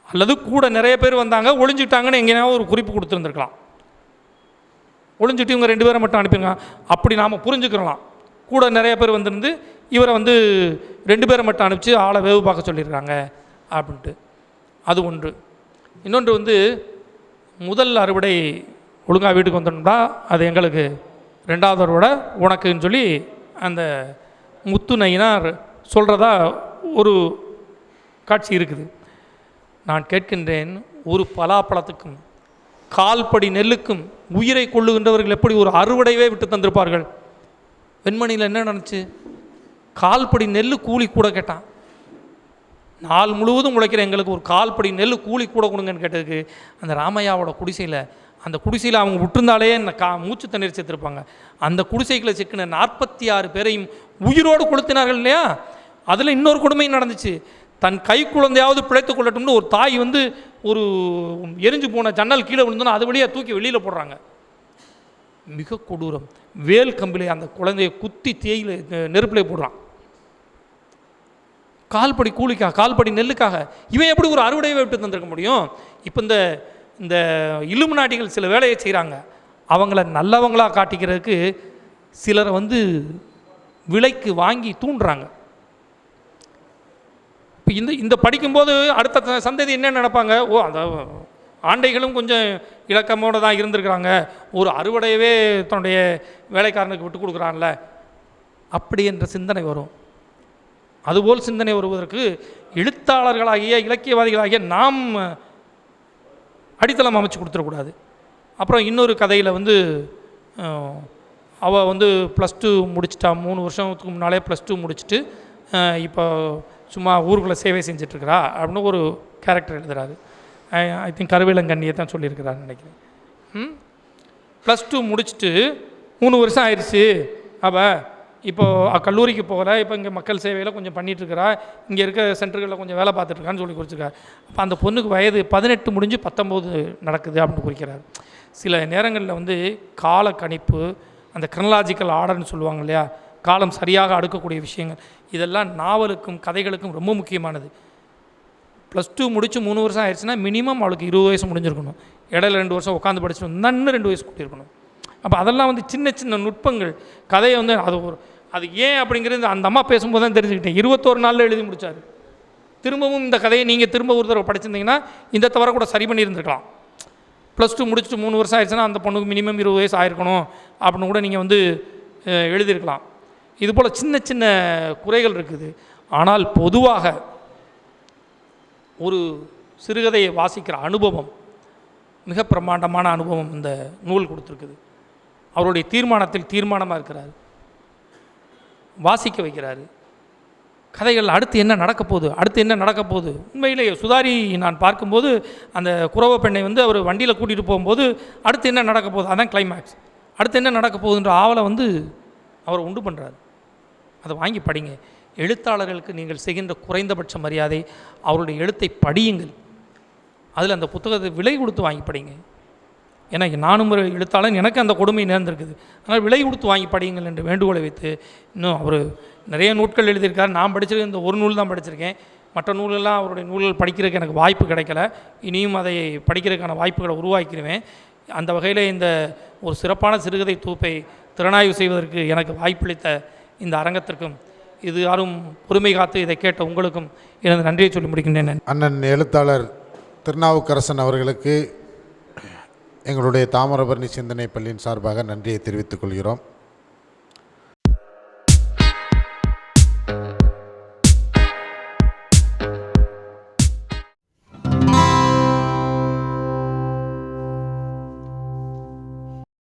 அல்லது கூட நிறைய பேர் வந்தாங்க, ஒளிஞ்சிட்டாங்கன்னு எங்கேயாவது ஒரு குறிப்பு கொடுத்துருந்துருக்கலாம். ஒளிஞ்சிட்டு இவங்க 2 பேரை மட்டும் அனுப்பிடுங்க அப்படி நாம் புரிஞ்சுக்கிறலாம். கூட நிறைய பேர் வந்திருந்து இவரை 2 பேரை மட்டும் அனுப்பிச்சு ஆளை வேவு பார்க்க சொல்லியிருக்காங்க அப்படின்ட்டு. அது ஒன்று. இன்னொன்று முதல் அறுவடை ஒழுங்காக வீட்டுக்கு வந்துட்டோம்னா அது எங்களுக்கு, 2வது அறுவடை உனக்குன்னு சொல்லி அந்த முத்து நயினார் சொல்கிறதா ஒரு காட்சி இருக்குது. நான் கேட்கின்றேன், ஒரு பலாப்பழத்துக்கும் கால்படி நெல்லுக்கும் உயிரை கொள்ளுகின்றவர்கள் எப்படி ஒரு அறுவடையே விட்டு தந்திருப்பார்கள்? வெண்மணியில் என்ன நினச்சி? கால்படி நெல் கூலி கூட கேட்டான். நாள் முழுவதும் உழைக்கிற எங்களுக்கு ஒரு கால்படி நெல் கூலி கூட கொடுங்கன்னு கேட்டதுக்கு அந்த ராமையாவோட குடிசையில், அந்த குடிசையில் அவங்க விட்டுருந்தாலே மூச்சு தண்ணீர் சேர்த்துருப்பாங்க. அந்த குடிசைகளை சிக்கின 46 பேரையும் உயிரோடு கொளுத்தினார்கள் இல்லையா? அதில் இன்னொரு கொடுமையும் நடந்துச்சு. தன் கை குழந்தையாவது பிழைத்து கொள்ளட்டும்னு ஒரு தாய் வந்து ஒரு எரிஞ்சு போன ஜன்னல் கீழே விழுந்தோன்னா அது வழியாக தூக்கி வெளியில் போடுறாங்க. மிக கொடூரம். வேல் கம்பிலே அந்த குழந்தையை குத்தி தேயில நெருப்பிலே போடுறான். கால்படி கூலிக்காக, கால்படி நெல்லுக்காக. இவன் எப்படி ஒரு அறுவடையை விட்டு தந்திருக்க முடியும்? இப்போ இந்த இலுமினாட்டிகள் சில வேலையை செய்கிறாங்க. அவங்கள நல்லவங்களாக காட்டிக்கிறதுக்கு சிலரை வந்து விலைக்கு வாங்கி தூண்டுறாங்க. இப்போ இந்த படிக்கும்போது அடுத்த சந்ததி என்ன நினைப்பாங்க? ஓ, அந்த ஆண்டைகளும் கொஞ்சம் இலக்கமோடு தான் இருந்திருக்கிறாங்க, ஒரு அறுவடையவே தன்னுடைய வேலைக்காரனுக்கு விட்டு கொடுக்குறான்ல, அப்படி என்ற சிந்தனை வரும். அதுபோல் சிந்தனை வருவதற்கு எழுத்தாளர்களாகிய இலக்கியவாதிகளாகிய நாம் அடித்தளம் அமைச்சு கொடுத்துடக்கூடாது. அப்புறம் இன்னொரு கதையில் வந்து அவள் வந்து +2 முடிச்சிட்டா. 3 வருஷத்துக்கு முன்னாலே +2 முடிச்சுட்டு இப்போ சும்மா ஊருக்குள்ளே சேவை செஞ்சிட்ருக்கிறா அப்படின்னு ஒரு கேரக்டர் எழுதுறாரு. ஐ திங்க் கருவேலங்கண்ணியை தான் சொல்லியிருக்கிறான்னு நினைக்கிறேன். +2 முடிச்சுட்டு 3 வருஷம் ஆயிடுச்சு. அவள் இப்போது கல்லூரிக்கு போகலை, இப்போ இங்கே மக்கள் சேவையில் கொஞ்சம் பண்ணிகிட்ருக்கிறா, இங்கே இருக்க சென்டர்களில் கொஞ்சம் வேலை பார்த்துட்ருக்கான்னு சொல்லி குறிச்சிருக்கா. அப்போ அந்த பொண்ணுக்கு வயது 18 முடிஞ்சு 19 நடக்குது அப்படின்னு குறிக்கிறார். சில நேரங்களில் வந்து கால கணிப்பு, அந்த கிரனலாஜிக்கல் ஆர்டர்னு சொல்லுவாங்க இல்லையா, காலம் சரியாக அடுக்கக்கூடிய விஷயங்கள், இதெல்லாம் நாவலுக்கும் கதைகளுக்கும் ரொம்ப முக்கியமானது. +2 முடிச்சு 3 வருஷம் ஆயிடுச்சுன்னா மினிமம் அவளுக்கு 20 வயசு முடிஞ்சிருக்கணும். இடையில 2 வருஷம் உட்காந்து படிச்சுட்டு இன்னும் 2 வயசு கூட்டியிருக்கணும். அப்போ அதெல்லாம் வந்து சின்ன சின்ன நுட்பங்கள். கதையை வந்து அது ஏன் அப்படிங்கிறது அந்த அம்மா பேசும்போது தான் தெரிஞ்சுக்கிட்டேன். 21 நாளில் எழுதி முடித்தார். திரும்பவும் இந்த கதையை நீங்கள் திரும்ப ஒரு தடவை படிச்சிருந்தீங்கன்னா இந்த தவிர கூட சரி பண்ணியிருந்துருக்கலாம். +2 முடிச்சுட்டு 3 வருஷம் ஆயிடுச்சுன்னா அந்த பொண்ணுக்கு மினிமம் 20 வயசு ஆயிருக்கணும் அப்படின்னு கூட நீங்கள் வந்து எழுதியிருக்கலாம். இதுபோல் சின்ன சின்ன குறைகள் இருக்குது. ஆனால் பொதுவாக ஒரு சிறுகதையை வாசிக்கிற அனுபவம் மிக பிரமாண்டமான அனுபவம் இந்த நூல் கொடுத்துருக்குது. அவருடைய தீர்மானத்தில் தீர்மானமாக இருக்கிறார், வாசிக்க வைக்கிறாரு. கதைகள் அடுத்து என்ன நடக்க போகுது, அடுத்து என்ன நடக்க போகுது. உண்மையிலேயே சுதாரி நான் பார்க்கும்போது அந்த குறவ பெண்ணை வந்து அவர் வண்டியில் கூட்டிகிட்டு போகும்போது அடுத்து என்ன நடக்க போகுது, அதான் கிளைமேக்ஸ், அடுத்து என்ன நடக்க போகுதுன்ற ஆவலை வந்து அவர் உண்டு பண்ணுறாரு. அதை வாங்கி படிங்க. எழுத்தாளர்களுக்கு நீங்கள் செய்கின்ற குறைந்தபட்ச மரியாதை அவருடைய எழுத்தை படியுங்கள். அதில் அந்த புத்தகத்தை விலை கொடுத்து வாங்கி படிங்க. ஏன்னா நானும் ஒரு எழுத்தாளன், எனக்கு அந்த கொடுமை நேர்ந்திருக்குது. அதனால் விலை கொடுத்து வாங்கி படியுங்கள் என்று வேண்டுகோளை வைத்து, இன்னும் அவர் நிறைய நூல்கள் எழுதியிருக்கார். நான் படிச்சிருக்க இந்த ஒரு நூல் தான் படிச்சிருக்கேன். மற்ற நூலெல்லாம் அவருடைய நூல்கள் படிக்கிறதுக்கு எனக்கு வாய்ப்பு கிடைக்கல. இனியும் அதை படிக்கிறதுக்கான வாய்ப்புகளை உருவாக்கிடுவேன். அந்த வகையில் இந்த ஒரு சிறப்பான சிறுகதை தொகுப்பை திறனாய்வு செய்வதற்கு எனக்கு வாய்ப்பளித்த இந்த அரங்கத்திற்கும், இது யாரும் பொறுமை காத்து இதை கேட்ட உங்களுக்கும் எனது நன்றியை சொல்லி முடிக்கின்றேன். அண்ணன் எழுத்தாளர் திருநாவுக்கரசன் அவர்களுக்கு எங்களுடைய தாமிரபரணி சிந்தனை பள்ளியின் சார்பாக நன்றியை தெரிவித்துக் கொள்கிறோம்.